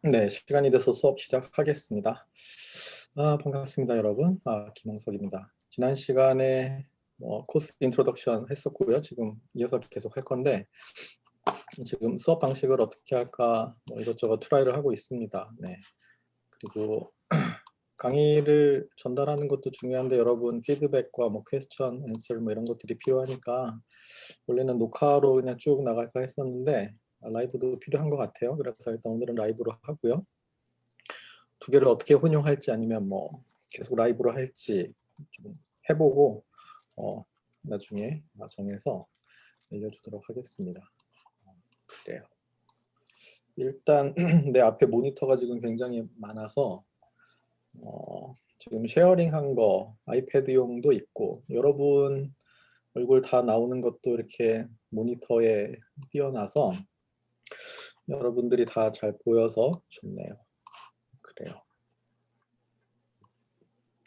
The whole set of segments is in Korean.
네, 시간이 돼서 수업 시작하겠습니다. 반갑습니다, 여러분. 김홍석입니다. 지난 시간에 코스 인트로덕션 했었고요. 지금 이어서 계속 할 건데, 지금 수업 방식을 어떻게 할까 이것저것 트라이를 하고 있습니다. 네. 그리고 강의를 전달하는 것도 중요한데 여러분 피드백과 퀘스천, 앤서 이런 것들이 필요하니까 원래는 녹화로 그냥 쭉 나갈까 했었는데 라이브도 필요한 것 같아요. 그래서 일단 오늘은 라이브로 하고요. 두 개를 어떻게 혼용할지 아니면 계속 라이브로 할지 좀 해보고 나중에 정해서 알려주도록 하겠습니다. 그래요. 일단 내 앞에 모니터가 지금 굉장히 많아서 지금 쉐어링한 거 아이패드용도 있고 여러분 얼굴 다 나오는 것도 이렇게 모니터에 띄어놔서 여러분들이 다 잘 보여서 좋네요. 그래요.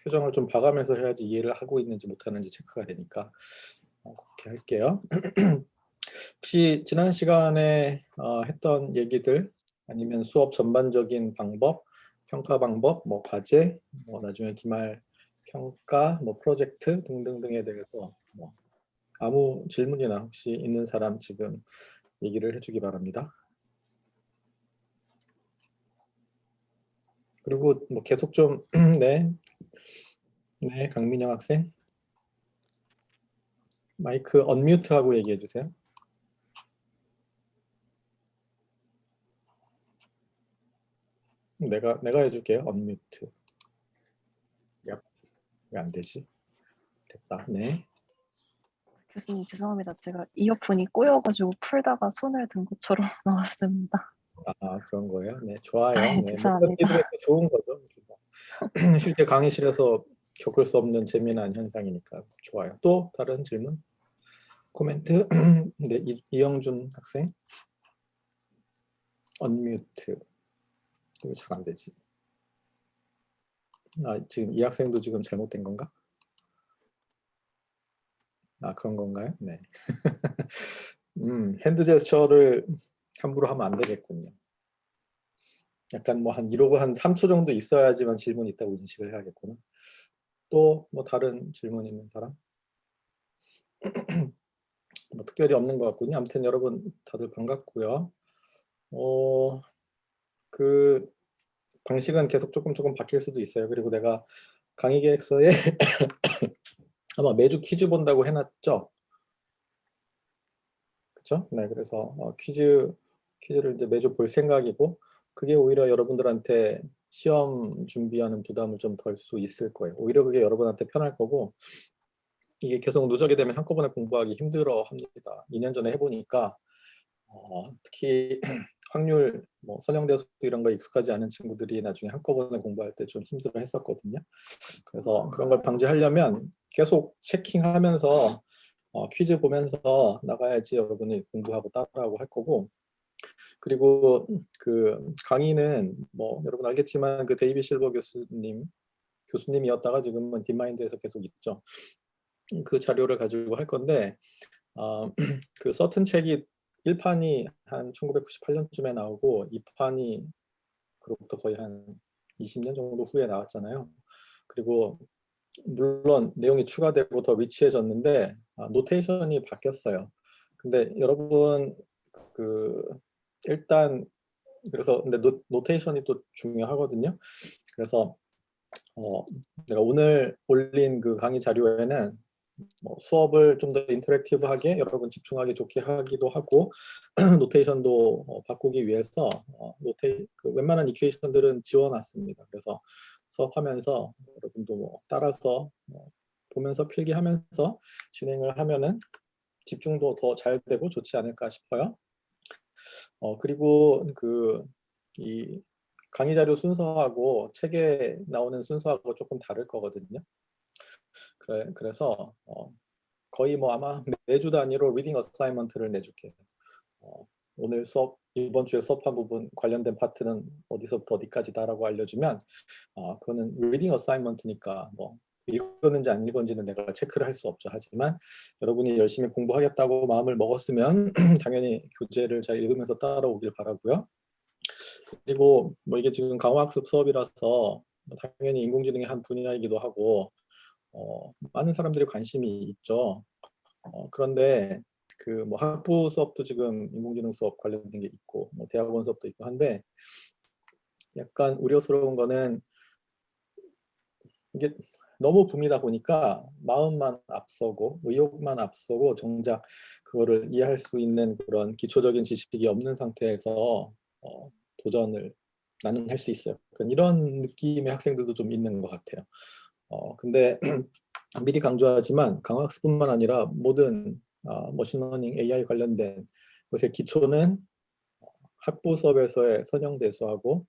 표정을 좀 봐가면서 해야지 이해를 하고 있는지 못하는지 체크가 되니까 그렇게 할게요. 혹시 지난 시간에 했던 얘기들 아니면 수업 전반적인 방법, 평가 방법, 과제, 나중에 기말 평가, 프로젝트 등등등에 대해서 아무 질문이나 혹시 있는 사람 지금 얘기를 해주기 바랍니다. 그리고 계속 좀 네, 네, 강민영 학생 마이크 언뮤트하고 얘기해 주세요. 내가 해줄게요. 언뮤트. 야, 왜 안 되지? 됐다. 네. 교수님 죄송합니다. 제가 이어폰이 꼬여가지고 풀다가 손을 든 것처럼 나왔습니다. 그런 거예요? 네, 좋아요. 네, 이런 죄송합니다. 피드백이 좋은 거죠. 실제 강의실에서 겪을 수 없는 재미난 현상이니까 좋아요. 또 다른 질문? 코멘트? 네, 이영준 학생. 언뮤트. 이거 잘 안 되지. 지금 이 학생도 지금 잘못된 건가? 그런 건가요? 네. 핸드 제스처를 함부로 하면 안 되겠군요. 약간 이러고 한 3초 정도 있어야지만 질문이 있다고 인식을 해야겠구나. 또 다른 질문 있는 사람? 특별히 없는 것 같군요. 아무튼 여러분 다들 반갑고요. 그 방식은 계속 조금 바뀔 수도 있어요. 그리고 내가 강의 계획서에 아마 매주 퀴즈 본다고 해놨죠. 그렇죠? 네, 그래서 퀴즈를 이제 매주 볼 생각이고 그게 오히려 여러분들한테 시험 준비하는 부담을 좀 덜 수 있을 거예요. 오히려 그게 여러분한테 편할 거고 이게 계속 누적이 되면 한꺼번에 공부하기 힘들어 합니다. 2년 전에 해보니까 특히 확률, 선형대수 이런 거 익숙하지 않은 친구들이 나중에 한꺼번에 공부할 때 좀 힘들어 했었거든요. 그래서 그런 걸 방지하려면 계속 체킹하면서 퀴즈 보면서 나가야지 여러분이 공부하고 따라하고 할 거고 그리고 그 강의는 여러분 알겠지만 그 데이비 실버 교수님이었다가 지금은 딥마인드에서 계속 있죠. 그 자료를 가지고 할 건데 그 서튼 책이 1판이 한 1998년쯤에 나오고 2판이 그로부터 거의 한 20년 정도 후에 나왔잖아요. 그리고 물론 내용이 추가되고 더 리치해졌는데 노테이션이 바뀌었어요. 근데 여러분 그 일단 그래서 근데 노테이션이 또 중요하거든요. 그래서 내가 오늘 올린 그 강의 자료에는 수업을 좀 더 인터랙티브하게 여러분 집중하기 좋게 하기도 하고 노테이션도 바꾸기 위해서 웬만한 이퀘이션들은 지워놨습니다. 그래서 수업하면서 여러분도 따라서 보면서 필기하면서 진행을 하면은 집중도 더 잘 되고 좋지 않을까 싶어요. 그리고 이 강의 자료 순서하고 책에 나오는 순서하고 조금 다를 거거든요. 그래서 거의 아마 매주 단위로 리딩 어사이먼트를 내줄게요. 오늘 수업 이번 주에 수업한 부분 관련된 파트는 어디서부터 어디까지다라고 알려주면 그거는 리딩 어사이먼트니까 읽었는지 안 읽었는지는 내가 체크를 할 수 없죠. 하지만 여러분이 열심히 공부하겠다고 마음을 먹었으면 당연히 교재를 잘 읽으면서 따라오길 바라고요. 그리고 뭐 이게 지금 강화학습 수업이라서 뭐 당연히 인공지능의 한 분야이기도 하고 많은 사람들이 관심이 있죠. 그런데 그 뭐 학부 수업도 지금 인공지능 수업 관련된 게 있고 뭐 대학원 수업도 있고 한데 약간 우려스러운 거는 이게 너무 붐이다 보니까 마음만 앞서고 의욕만 앞서고 정작 그거를 이해할 수 있는 그런 기초적인 지식이 없는 상태에서 도전을 나는 할 수 있어요. 이런 느낌의 학생들도 좀 있는 것 같아요. 근데 미리 강조하지만 강학습뿐만 아니라 모든 머신러닝 AI 관련된 것의 기초는 학부 수업에서의 선형대수하고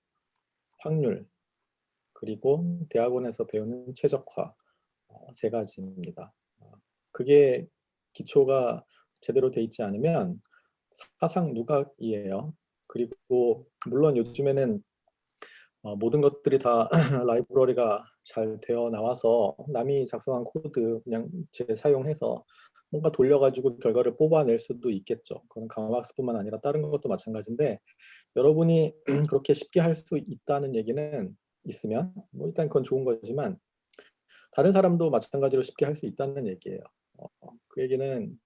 확률 그리고 대학원에서 배우는 최적화 세 가지입니다. 그게 기초가 제대로 돼 있지 않으면 사상 누각이에요. 그리고 물론 요즘에는 모든 것들이 다 라이브러리가 잘 되어 나와서 남이 작성한 코드 그냥 재사용해서 뭔가 돌려가지고 결과를 뽑아낼 수도 있겠죠. 그건 강화학습뿐만 아니라 다른 것도 마찬가지인데 여러분이 그렇게 쉽게 할 수 있다는 얘기는 있으면 뭐 일단 그건 좋은 거지만 다른 사람도 마찬가지로 쉽게 할 수 있다는 얘기예요. 그 얘기는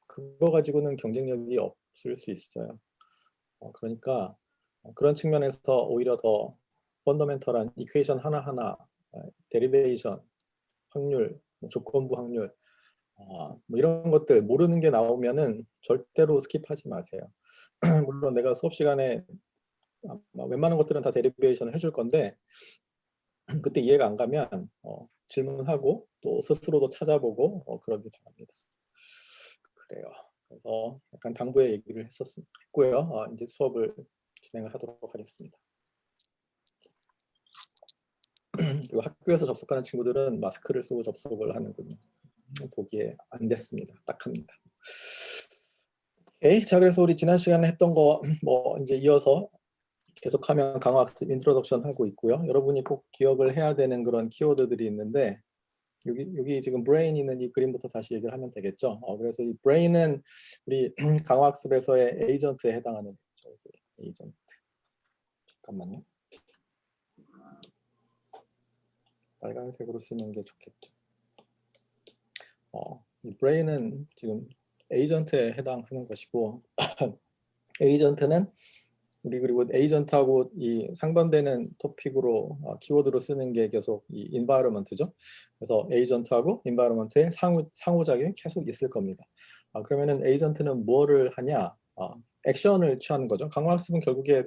그거 가지고는 경쟁력이 없을 수 있어요. 그러니까 그런 측면에서 오히려 더 펀더멘털한 이퀘이션 하나하나, 데리베이션, 확률, 뭐 조건부 확률, 뭐 이런 것들 모르는 게 나오면은 절대로 스킵하지 마세요. 물론 내가 수업 시간에 웬만한 것들은 다 데리베이션을 해줄 건데 그때 이해가 안 가면 질문하고 또 스스로도 찾아보고 그러길 바랍니다. 그래요. 그래서 약간 당부의 얘기를 했고요. 이제 수업을 진행을 하도록 하겠습니다. 그리고 학교에서 접속하는 친구들은 마스크를 쓰고 접속을 하는군요. 보기에 안 됐습니다. 딱 합니다. 오케이. 자, 그래서 우리 지난 시간에 했던 거 뭐 이제 이어서 계속하면 강화학습 인트로덕션 하고 있고요. 여러분이 꼭 기억을 해야 되는 그런 키워드들이 있는데 여기 지금 브레인 있는 이 그림부터 다시 얘기를 하면 되겠죠. 그래서 이 브레인은 우리 강화학습에서의 에이전트에 해당하는 에이전트. 잠깐만요. 빨간색으로 쓰는 게 좋겠죠. 이 브레인은 지금 에이전트에 해당하는 것이고 에이전트는 우리 그리고 에이전트하고 이 상반되는 토픽으로 키워드로 쓰는 게 계속 이 environment죠. 그래서 에이전트하고 environment의 상호작용이 계속 있을 겁니다. 그러면은 에이전트는 뭐를 하냐? 액션을 취하는 거죠. 강화학습은 결국에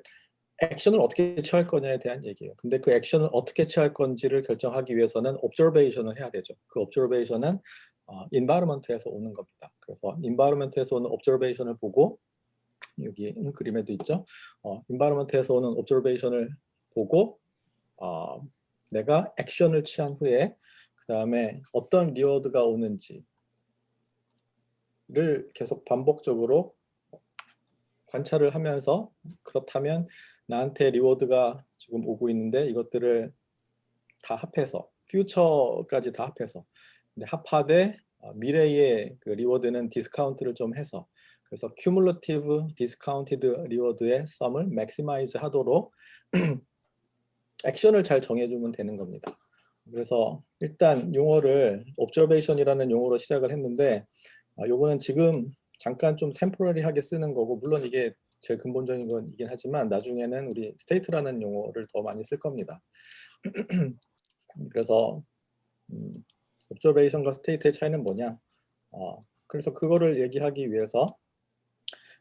액션을 어떻게 취할 거냐에 대한 얘기예요. 근데 그 액션을 어떻게 취할 건지를 결정하기 위해서는 observation을 해야 되죠. 그 observation은 environment에서 오는 겁니다. 그래서 environment에서 오는 observation을 보고 여기 그림에도 있죠. environment에서 오는 observation을 보고 내가 액션을 취한 후에 그 다음에 어떤 리워드가 오는지를 계속 반복적으로 관찰을 하면서 그렇다면 나한테 리워드가 지금 오고 있는데 이것들을 다 합해서 퓨처까지 다 합해서 근데 합하되 미래의 그 리워드는 디스카운트를 좀 해서 그래서 cumulative discounted reward의 썸을 maximize 하도록 액션을 잘 정해주면 되는 겁니다. 그래서 일단 용어를 observation이라는 용어로 시작을 했는데 요거는 지금 잠깐 좀 템포러리하게 쓰는 거고 물론 이게 제일 근본적인 건이긴 하지만 나중에는 우리 state라는 용어를 더 많이 쓸 겁니다. 그래서 observation과 state의 차이는 뭐냐? 그래서 그거를 얘기하기 위해서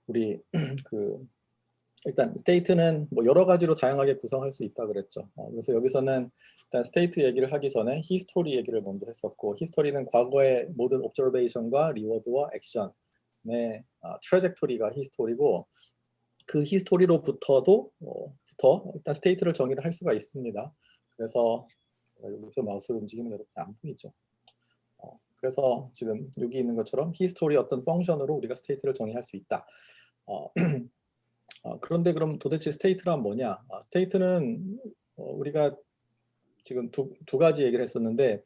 우리 그 일단 state는 뭐 여러 가지로 다양하게 구성할 수 있다 그랬죠. 그래서 여기서는 일단 state 얘기를 하기 전에 history 얘기를 먼저 했었고 history는 과거의 모든 observation과 reward와 action의 trajectory가 history고 그 history로부터도 일단 state를 정의를 할 수가 있습니다. 그래서 여기서 마우스를 움직이면 이렇게 안 보이죠. 그래서 지금 여기 있는 것처럼 history 어떤 펑션으로 우리가 state를 정의할 수 있다. 그런데 그럼 도대체 state란 뭐냐? state는 우리가 지금 두 가지 얘기를 했었는데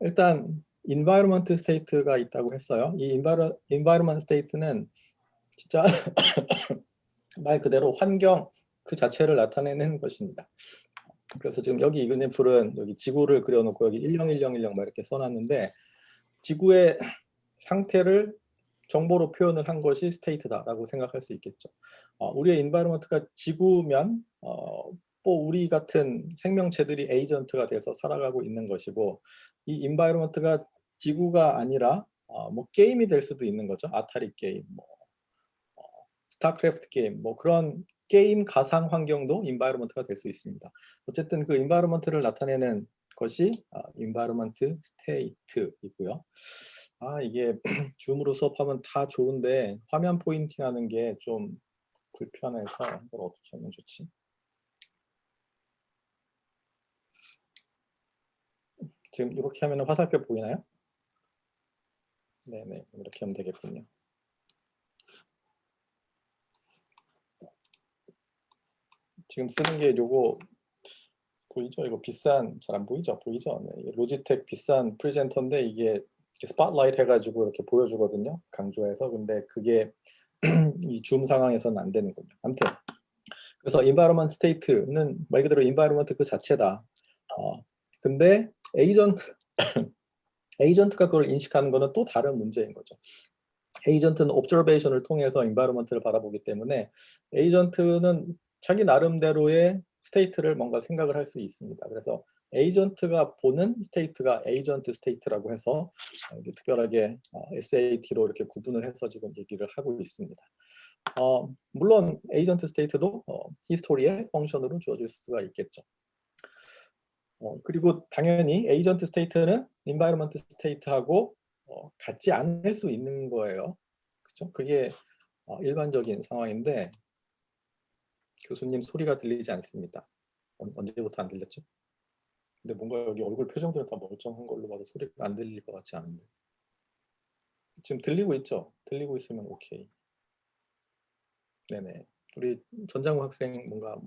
일단 environment state가 있다고 했어요. 이 environment state는 진짜 말 그대로 환경 그 자체를 나타내는 것입니다. 그래서 지금 여기 이그젠플은 여기 지구를 그려놓고 여기 101010 막 이렇게 써놨는데 지구의 상태를 정보로 표현을 한 것이 스테이트다라고 생각할 수 있겠죠. 우리의 인바이러먼트가 지구면 뭐 우리 같은 생명체들이 에이전트가 돼서 살아가고 있는 것이고 이 인바이러먼트가 지구가 아니라 뭐 게임이 될 수도 있는 거죠. 아타리 게임, 뭐 스타크래프트 게임, 뭐 그런 게임 가상 환경도 인바이러먼트가 될 수 있습니다. 어쨌든 그 인바이러먼트를 나타내는 것이 인바이러먼트 스테이트이고요. 이게 줌으로 수업하면 다 좋은데 화면 포인팅하는 게 좀 불편해서 이걸 어떻게 하면 좋지? 지금 이렇게 하면 화살표 보이나요? 네네, 이렇게 하면 되겠군요. 지금 쓰는 게 요거 보이죠? 이거 비싼, 잘 안 보이죠? 보이죠? 네, 로지텍 비싼 프레젠터인데 이게 스팟라이트 해가지고 이렇게 보여주거든요. 강조해서. 근데 그게 이 줌 상황에서는 안 되는군요. 아무튼 그래서 environment state는 말 그대로 environment 그 자체다. 근데 에이전트가 그걸 인식하는 거는 또 다른 문제인 거죠. 에이전트는 observation을 통해서 environment를 바라보기 때문에 에이전트는 자기 나름대로의 스테이트를 뭔가 생각을 할 수 있습니다. 그래서 에이전트가 보는 스테이트가 에이전트 스테이트라고 해서 특별하게 SAT로 이렇게 구분을 해서 지금 얘기를 하고 있습니다. 물론 에이전트 스테이트도 히스토리의 펑션으로 주어질 수가 있겠죠. 그리고 당연히 에이전트 스테이트는 인바이러먼트 스테이트하고 같지 않을 수 있는 거예요. 그렇죠? 그게 일반적인 상황인데 교수님 소리가 들리지 않습니다. 언제부터 안 들렸죠? 근데 뭔가 여기 얼굴 표정들은 다 멀쩡한 걸로 봐서 소리가 안 들릴 것 같지 않은데 지금 들리고 있죠? 들리고 있으면 오케이. 네네. 우리 전장우 학생 뭔가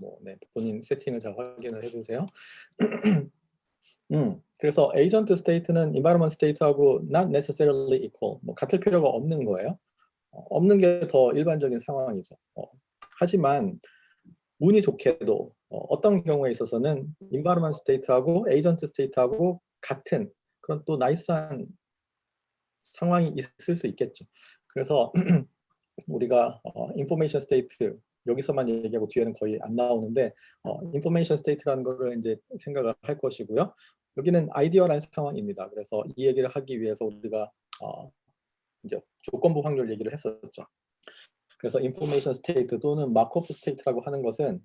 본인 세팅을 잘 확인을 해주세요. 그래서 에이전트 스테이트는 environment state하고 not necessarily equal, 같을 필요가 없는 거예요. 없는 게 더 일반적인 상황이죠. 하지만 운이 좋게도 어떤 경우에 있어서는 environment state하고 agent state하고 같은 그런 또 나이스한 상황이 있을 수 있겠죠. 그래서 우리가 information state 여기서만 얘기하고 뒤에는 거의 안 나오는데 information state라는 거를 이제 생각을 할 것이고요. 여기는 아이디어라는 상황입니다. 그래서 이 얘기를 하기 위해서 우리가 이제 조건부 확률 얘기를 했었죠. 그래서 information state 또는 마코프 state라고 하는 것은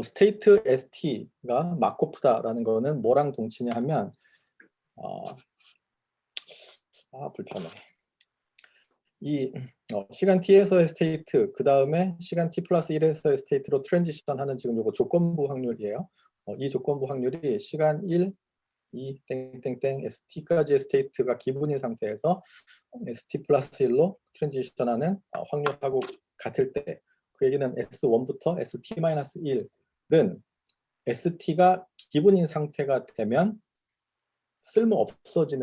스테이트 ST가 마코프다라는 거는 뭐랑 동치냐 하면 불편해. 이 시간 t에서의 스테이트 그 다음에 시간 t 플러스 1에서의 스테이트로 트랜지션하는 지금 이거 조건부 확률이에요. 이 조건부 확률이 시간 1, 2, 땡땡땡 st까지의 스테이트가 기본인 상태에서 st 플러스 1로 트랜지션하는 확률하고 같을 때 그 얘기는 s1부터 st-1은 st가 기본인 상태가 되면 쓸모 없어지게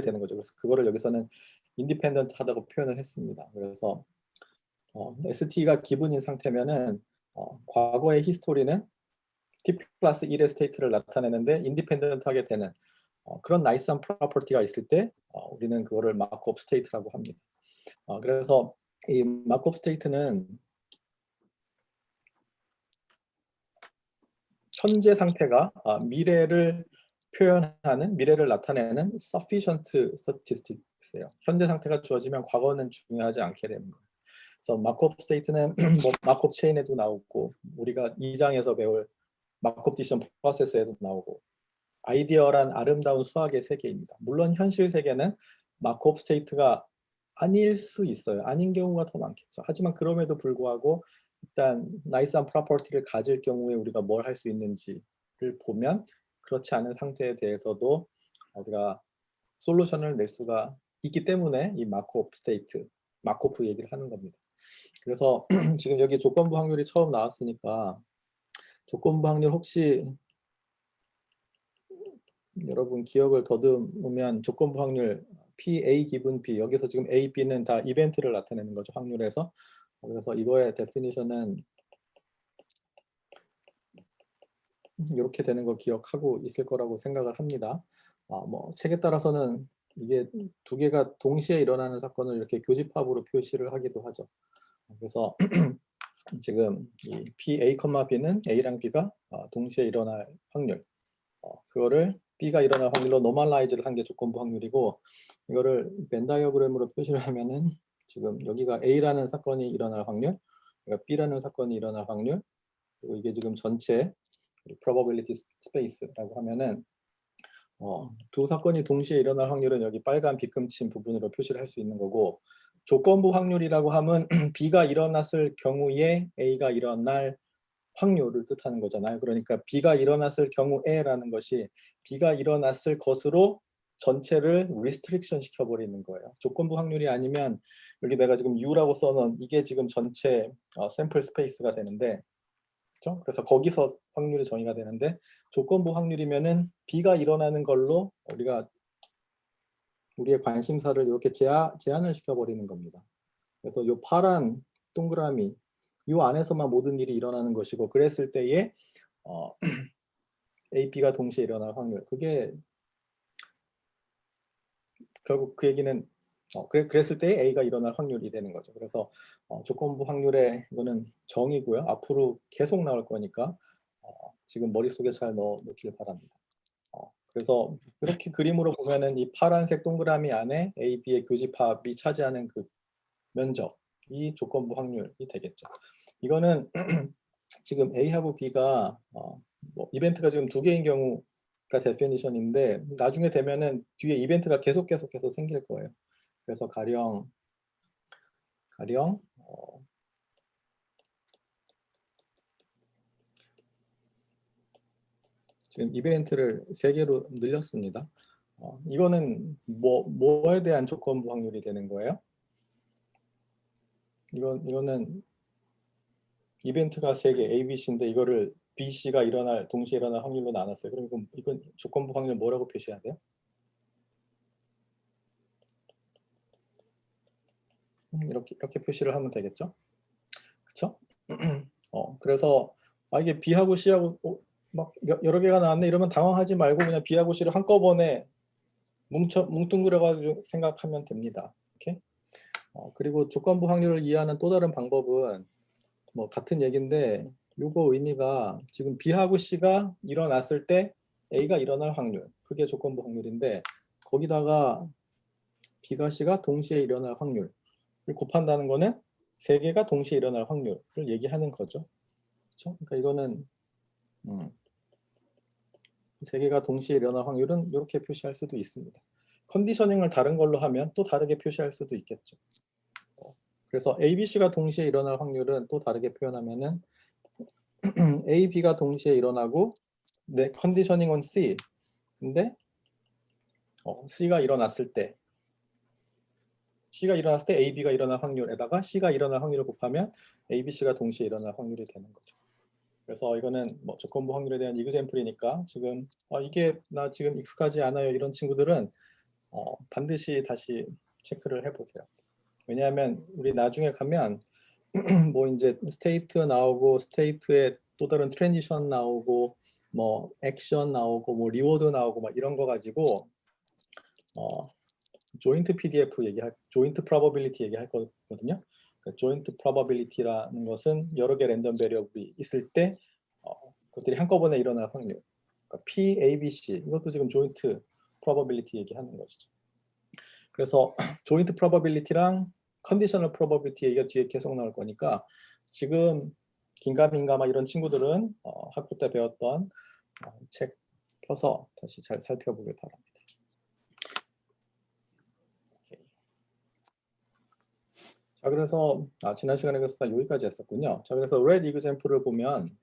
되는 거죠. 그래서 그거를 여기서는 인디펜던트하다고 표현을 했습니다. 그래서 st가 기본인 상태면은 과거의 히스토리는 t 플러스 1의 스테이트를 나타내는데 인디펜던트하게 되는 그런 나이스한 프로퍼티가 있을 때 우리는 그거를 마크업 스테이트라고 합니다. 그래서 이 마크업 스테이트는 현재 상태가 미래를 표현하는, 미래를 나타내는 sufficient statistics예요. 현재 상태가 주어지면 과거는 중요하지 않게 되는 거예요. 그래서 마크업 스테이트는 마크업 체인에도 나오고 우리가 2장에서 배울 마크업 디션 프로세스에도 나오고 아이디어란 아름다운 수학의 세계입니다. 물론 현실 세계는 마크업 스테이트가 아닐 수 있어요. 아닌 경우가 더 많겠죠. 하지만 그럼에도 불구하고 일단 나이스한 프로퍼티를 가질 경우에 우리가 뭘 할 수 있는지를 보면 그렇지 않은 상태에 대해서도 우리가 솔루션을 낼 수가 있기 때문에 이 마크업 스테이트, 마코프 얘기를 하는 겁니다. 그래서 지금 여기 조건부 확률이 처음 나왔으니까 조건부 확률 혹시 여러분 기억을 더듬으면 조건부 확률 PA 기분 B 여기서 지금 A, B는 다 이벤트를 나타내는 거죠. 확률에서. 그래서 이거의 데피니션은 이렇게 되는 거 기억하고 있을 거라고 생각을 합니다. 뭐 책에 따라서는 이게 두 개가 동시에 일어나는 사건을 이렇게 교집합으로 표시를 하기도 하죠. 그래서 지금 이 PA, B는 A랑 B가 동시에 일어날 확률, 그거를 B가 일어날 확률로 노멀라이즈를 한 게 조건부 확률이고, 이거를 벤 다이어그램으로 표시를 하면은 지금 여기가 A라는 사건이 일어날 확률, 그러니까 B라는 사건이 일어날 확률, 그리고 이게 지금 전체 probability space라고 하면은 두 사건이 동시에 일어날 확률은 여기 빨간 빗금친 부분으로 표시를 할 수 있는 거고, 조건부 확률이라고 하면 B가 일어났을 경우에 A가 일어날 확률을 뜻하는 거잖아요. 그러니까 B가 일어났을 경우에라는 것이 B가 일어났을 것으로 전체를 리스트릭션 시켜버리는 거예요. 조건부 확률이 아니면 여기 내가 지금 U라고 써놓은 이게 지금 전체 샘플 스페이스가 되는데, 그렇죠? 그래서 거기서 확률이 정의가 되는데, 조건부 확률이면은 B가 일어나는 걸로 우리의 관심사를 이렇게 제한을 시켜버리는 겁니다. 그래서 이 파란 동그라미 이 안에서만 모든 일이 일어나는 것이고, 그랬을 때에 A, B가 동시에 일어날 확률, 그게 결국 그 얘기는 그랬을 때 A가 일어날 확률이 되는 거죠. 그래서 조건부 확률의 이거는 정의고요. 앞으로 계속 나올 거니까 지금 머릿속에 잘 넣어놓길 바랍니다. 그래서 이렇게 그림으로 보면은 이 파란색 동그라미 안에 A, B의 교집합이 차지하는 그 면적이 조건부 확률이 되겠죠. 이거는 지금 A하고 B가 뭐 이벤트가 지금 두 개인 경우가 데피니션인데, 나중에 되면은 뒤에 이벤트가 계속해서 생길 거예요. 그래서 가령 지금 이벤트를 3개로 늘렸습니다. 이거는 뭐에 대한 조건부 확률이 되는 거예요? 이거는 이벤트가 3개 A, B, C인데 이거를 B, C가 동시에 일어날 확률로 나눴어요. 그럼 이건 조건부 확률 뭐라고 표시해야 돼요? 이렇게 표시를 하면 되겠죠? 그렇죠? 그래서 이게 B하고 C하고 막 여러 개가 나왔네 이러면 당황하지 말고 그냥 B하고 C를 한꺼번에 뭉뚱그려가지고 생각하면 됩니다. 이렇게. 그리고 조건부 확률을 이해하는 또 다른 방법은 뭐 같은 얘기인데, 요거 의미가 지금 B하고 C가 일어났을 때 A가 일어날 확률, 그게 조건부 확률인데, 거기다가 B가 C가 동시에 일어날 확률을 곱한다는 거는 3개가 동시에 일어날 확률을 얘기하는 거죠. 그렇죠? 그러니까 이거는 3개가 동시에 일어날 확률은 이렇게 표시할 수도 있습니다. 컨디셔닝을 다른 걸로 하면 또 다르게 표시할 수도 있겠죠. 그래서 A, B, C가 동시에 일어날 확률은 또 다르게 표현하면은 A, B가 동시에 일어나고 내 컨디셔닝 on C. 근데 C가 일어났을 때 A, B가 일어날 확률에다가 C가 일어날 확률을 곱하면 A, B, C가 동시에 일어날 확률이 되는 거죠. 그래서 이거는 뭐 조건부 확률에 대한 이그젬플이니까 지금 이게 나 지금 익숙하지 않아요 이런 친구들은 반드시 다시 체크를 해보세요. 왜냐하면 우리 나중에 가면 뭐 이제 스테이트 나오고 스테이트에 또 다른 트랜지션 나오고 뭐 액션 나오고 뭐 리워드 나오고 막 이런 거 가지고 조인트 PDF 조인트 프로버빌리티 얘기할 거거든요. 조인트 프로버빌리티라는 것은 여러 개 랜덤 베리어블이 있을 때 그것들이 한꺼번에 일어날 확률. 그러니까 P, A, B, C 이것도 지금 조인트 프로버빌리티 얘기하는 것이죠. 그래서 조인트 프로버빌리티랑 컨디셔널 프로버빌리티 얘기가 뒤에 계속 나올 거니까 지금 긴가민가 막 이런 친구들은 학부 때 배웠던 책 펴서 다시 잘 살펴보길 바랍니다. 자, 그래서 지난 시간에 그래서 여기까지 했었군요. 자, 그래서 red example을 보면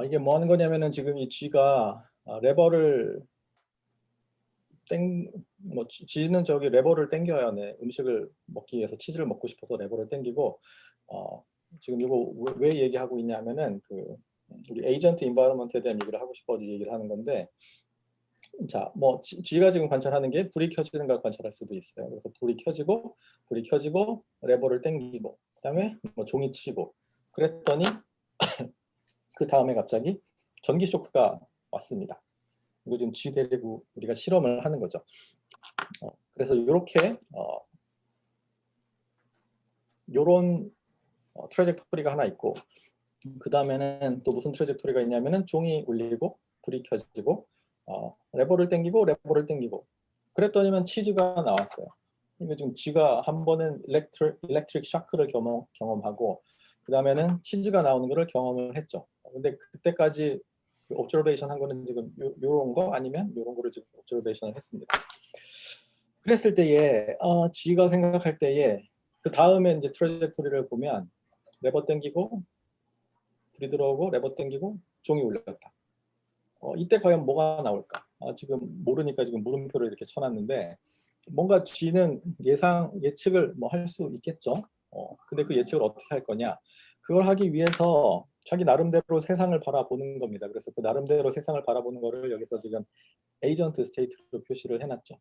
이게 뭐 하는 거냐면은 지금 이 G가 레버를 G는 저기 레버를 당겨야 하네. 음식을 먹기 위해서 치즈를 먹고 싶어서 레버를 당기고 지금 이거 왜 얘기하고 있냐면은 우리 에이전트 인바이러먼트에 대한 얘기를 하고 싶어서 얘기를 하는 건데, 자, 뭐 G가 지금 관찰하는 게 불이 켜지는 걸 관찰할 수도 있어요. 그래서 불이 켜지고 레버를 당기고 그다음에 뭐 종이 치고 그랬더니 그 다음에 갑자기 전기 쇼크가 왔습니다. 이거 지금 G 데리고 우리가 실험을 하는 거죠. 그래서 이렇게 요런 트래젝토리가 하나 있고 그 다음에는 또 무슨 트래젝토리가 있냐면은 종이 울리고 불이 켜지고 레버를 당기고 그랬더니만 치즈가 나왔어요. 이거 지금 G가 한 번은 일렉트릭 샤크를 경험하고 그 다음에는 치즈가 나오는 것을 경험을 했죠. 근데 그때까지 그 옵저베이션 한 거는 지금 요런 거 아니면 요런 거를 지금 옵저베이션을 했습니다. 그랬을 때에 G가 생각할 때에 그 다음에 이제 트래젝토리를 보면 레버 당기고 불이 들어오고 레버 당기고 종이 울렸다. 이때 과연 뭐가 나올까? 지금 모르니까 지금 물음표를 이렇게 쳐놨는데 뭔가 G는 예측을 뭐 할 수 있겠죠. 근데 그 예측을 어떻게 할 거냐? 그걸 하기 위해서 자기 나름대로 세상을 바라보는 겁니다. 그래서 그 나름대로 세상을 바라보는 거를 여기서 지금 에이전트 스테이트로 표시를 해놨죠.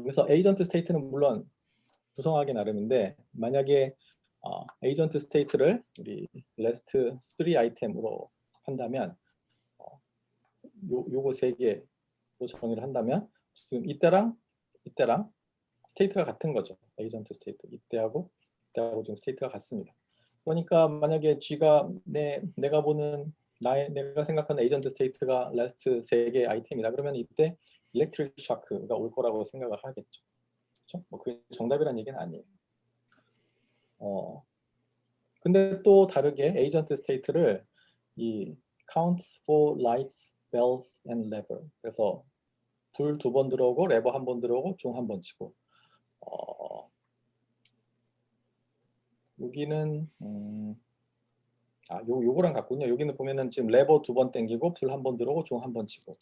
그래서 에이전트 스테이트는 물론 구성하기 나름인데 만약에 에이전트 스테이트를 우리 레스트 3 아이템으로 한다면 요거 세 개로 정의를 한다면 지금 이때랑 스테이트가 같은 거죠. 에이전트 스테이트 이때하고 지금 스테이트가 같습니다. 그러니까 만약에 G가 내가 보는 내가 생각하는 에이전트 스테이트가 라스트 3개 아이템이다. 그러면 이때 일렉트릭 샤크가 올 거라고 생각을 하겠죠. 그렇죠? 뭐 그게 정답이라는 얘기는 아니에요. 근데 또 다르게 에이전트 스테이트를 이 counts for lights, bells and lever. 그래서 불 2번 들어오고 레버 1번 들어오고 종 1번 치고 여기는 요거랑 같군요. 여기는 보면은 지금 레버 2번 당기고 불 1번 들어오고 종 1번 치고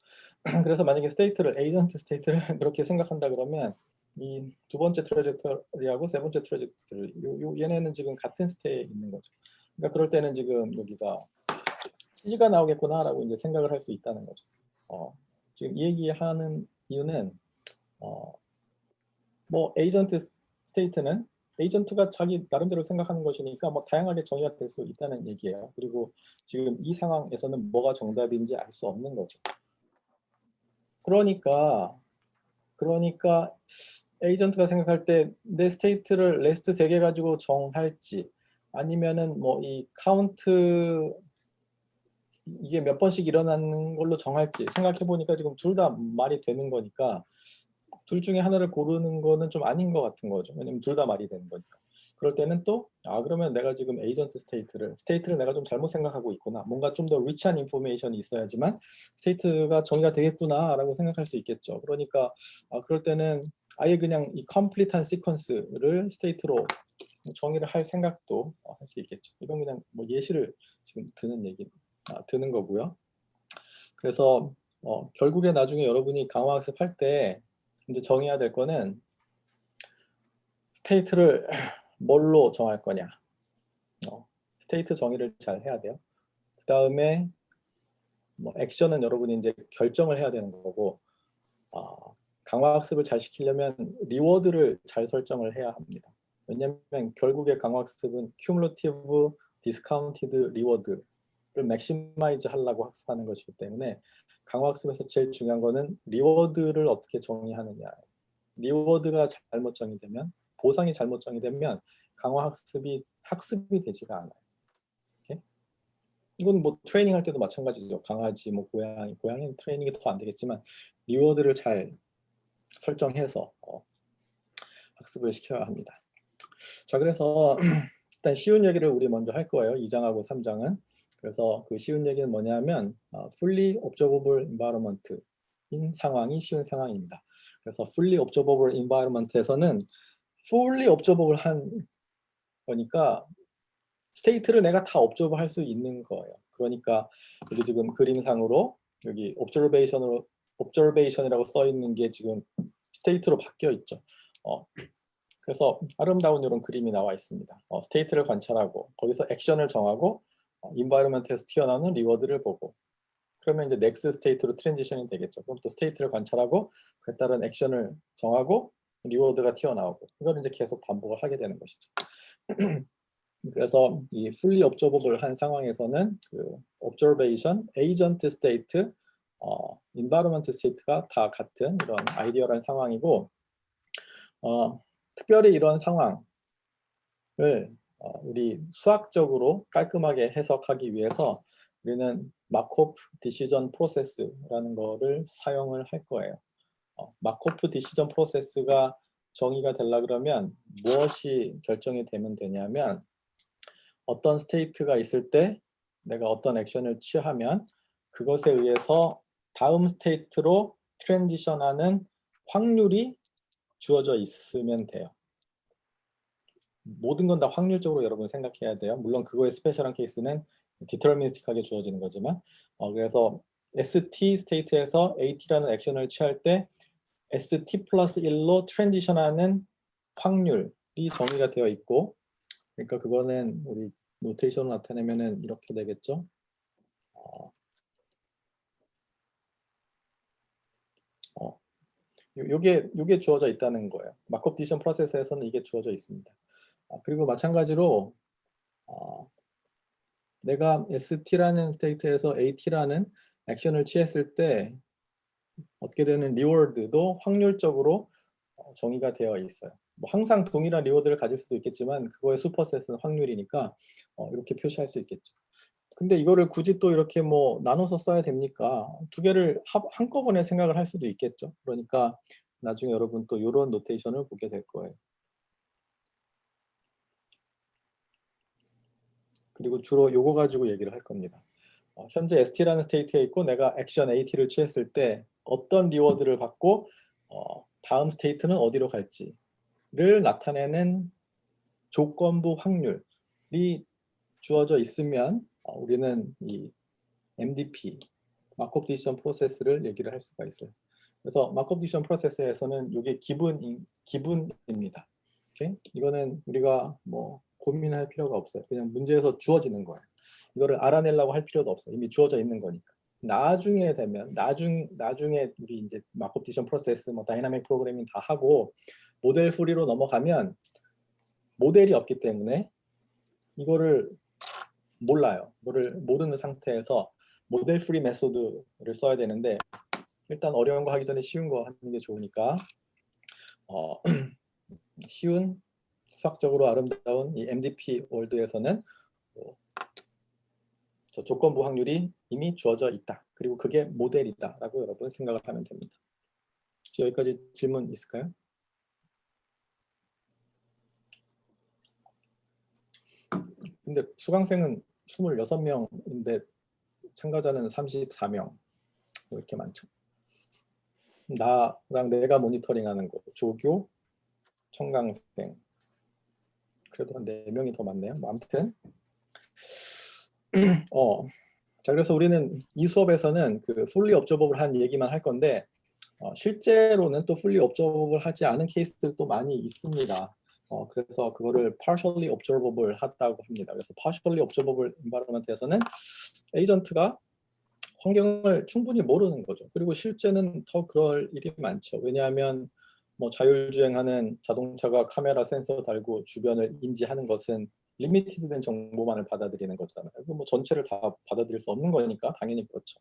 그래서 만약에 스테이트를 에이전트 스테이트를 그렇게 생각한다 그러면 이 두 번째 트래젝토리하고 세 번째 트래젝토리 얘네는 지금 같은 스테이에 있는 거죠. 그러니까 그럴 때는 지금 여기가 치즈가 나오겠구나라고 이제 생각을 할 수 있다는 거죠. 지금 이 얘기하는 이유는 뭐 에이전트 스테이트는 에이전트가 자기 나름대로 생각하는 것이니까 뭐 다양하게 정의가 될 수 있다는 얘기예요. 그리고 지금 이 상황에서는 뭐가 정답인지 알 수 없는 거죠. 그러니까 에이전트가 생각할 때 내 스테이트를 레스트 3개 가지고 정할지 아니면은 뭐 이 카운트 이게 몇 번씩 일어나는 걸로 정할지 생각해 보니까 지금 둘 다 말이 되는 거니까 둘 중에 하나를 고르는 거는 좀 아닌 것 같은 거죠. 왜냐면 둘 다 말이 되는 거니까. 그럴 때는 또 그러면 내가 지금 에이전트 스테이트를 내가 좀 잘못 생각하고 있구나. 뭔가 좀 더 리치한 인포메이션이 있어야지만 스테이트가 정의가 되겠구나라고 생각할 수 있겠죠. 그러니까 그럴 때는 아예 그냥 이 컴플리트한 시퀀스를 스테이트로 정의를 할 생각도 할 수 있겠죠. 이건 그냥 뭐 예시를 지금 드는 거고요. 그래서 결국에 나중에 여러분이 강화학습 할 때 이제 정해야 될 거는 스테이트를 뭘로 정할 거냐. 스테이트 정의를 잘 해야 돼요. 그 다음에 뭐 액션은 여러분이 이제 결정을 해야 되는 거고 강화학습을 잘 시키려면 리워드를 잘 설정을 해야 합니다. 왜냐하면 결국에 강화학습은 큐뮬러티브 디스카운티드 리워드를 맥시마이즈 하려고 학습하는 것이기 때문에 강화학습에서 제일 중요한 거는 리워드를 어떻게 정의하느냐. 리워드가 잘못 정의되면 보상이 잘못 정의되면 강화학습이 되지가 않아요. 이렇게? 이건 뭐 트레이닝 할 때도 마찬가지죠. 강아지, 뭐 고양이는 트레이닝이 더 안 되겠지만 리워드를 잘 설정해서 학습을 시켜야 합니다. 자, 그래서 일단 쉬운 얘기를 우리 먼저 할 거예요. 2장하고 3장은. 그래서 그 쉬운 얘기는 뭐냐면 fully observable environment인 상황이 쉬운 상황입니다. 그래서 fully observable environment에서는 fully observable 한 거니까 스테이트를 내가 다 observe 할 수 있는 거예요. 그러니까 여기 지금 그림상으로 여기 observation이라고 써 있는 게 지금 스테이트로 바뀌어 있죠. 그래서 아름다운 이런 그림이 나와 있습니다. 스테이트를 관찰하고 거기서 액션을 정하고 environment에서 튀어나오는 리워드를 보고 그러면 이제 next state로 트랜지션이 되겠죠. 그럼 또 스테이트를 관찰하고 그에 따른 액션을 정하고 리워드가 튀어나오고 이걸 이제 계속 반복을 하게 되는 것이죠. 그래서 이 fully observable한 상황에서는 그 observation, agent state, environment state가 다 같은 이런 아이디어란 상황이고, 특별히 이런 상황을 우리 수학적으로 깔끔하게 해석하기 위해서 우리는 마코프 디시전 프로세스라는 거를 사용을 할 거예요. 마코프 디시전 프로세스가 정의가 되려 그러면 무엇이 결정이 되면 되냐면 어떤 스테이트가 있을 때 내가 어떤 액션을 취하면 그것에 의해서 다음 스테이트로 트랜지션하는 확률이 주어져 있으면 돼요. 모든 건 다 확률적으로 여러분 생각해야 돼요. 물론 그거의 스페셜한 케이스는 디터미니스틱하게 주어지는 거지만 그래서 ST 스테이트에서 AT라는 액션을 취할 때 ST 플러스 1로 트랜지션하는 확률이 정의가 되어 있고, 그러니까 그거는 우리 노테이션을 나타내면은 이렇게 되겠죠. 요게 주어져 있다는 거예요. 마크업 디시전 프로세스에서는 이게 주어져 있습니다. 그리고 마찬가지로 내가 ST라는 스테이트에서 AT라는 액션을 취했을 때 얻게 되는 리워드도 확률적으로 정의가 되어 있어요. 뭐 항상 동일한 리워드를 가질 수도 있겠지만 그거의 슈퍼셋은 확률이니까 이렇게 표시할 수 있겠죠. 근데 이거를 굳이 또 이렇게 뭐 나눠서 써야 됩니까? 두 개를 한꺼번에 생각을 할 수도 있겠죠. 그러니까 나중에 여러분 또 이런 노테이션을 보게 될 거예요. 그리고 주로 요거 가지고 얘기를 할 겁니다. 현재 ST라는 스테이트에 있고 내가 액션 AT를 취했을 때 어떤 리워드를 받고 다음 스테이트는 어디로 갈지를 나타내는 조건부 확률이 주어져 있으면 우리는 이 MDP, 마크업 디시전 프로세스를 얘기를 할 수가 있어요. 그래서 마크업 디시전 프로세스에서는 이게 기분입니다. 오케이? 이거는 우리가 뭐 고민할 필요가 없어요. 그냥 문제에서 주어지는 거예요. 이거를 알아내려고 할 필요도 없어요. 이미 주어져 있는 거니까. 나중에 되면 나중에 우리 이제 마크업 디시전 프로세스, 뭐 다이나믹 프로그래밍 다 하고 모델 풀이로 넘어가면 모델이 없기 때문에 이거를 몰라요. 이거를 모르는 상태에서 모델 프리 메소드를 써야 되는데 일단 어려운 거 하기 전에 쉬운 거 하는 게 좋으니까 쉬운 수학적으로 아름다운 이 MDP 월드에서는 저 조건부 확률이 이미 주어져 있다. 그리고 그게 모델이다 라고 여러분 생각을 하면 됩니다. 여기까지 질문 있을까요? 근데 수강생은 26명인데 참가자는 34명. 왜 이렇게 많죠? 나랑 내가 모니터링하는 거 조교, 청강생. 그래도 한 4명이 더 많네요. 뭐 아무튼 자, 그래서 우리는 이 수업에서는 그 fully observable 한 얘기만 할 건데 실제로는 또 fully observable 하지 않은 케이스들도 많이 있습니다. 그래서 그거를 partially observable 하다고 합니다. 그래서 partially observable environment에서는 에이전트가 환경을 충분히 모르는 거죠. 그리고 실제는 더 그럴 일이 많죠. 왜냐하면 뭐 자율주행하는 자동차가 카메라 센서 달고 주변을 인지하는 것은 리미티드된 정보만을 받아들이는 거잖아요. 뭐 전체를 다 받아들일 수 없는 거니까 당연히 그렇죠.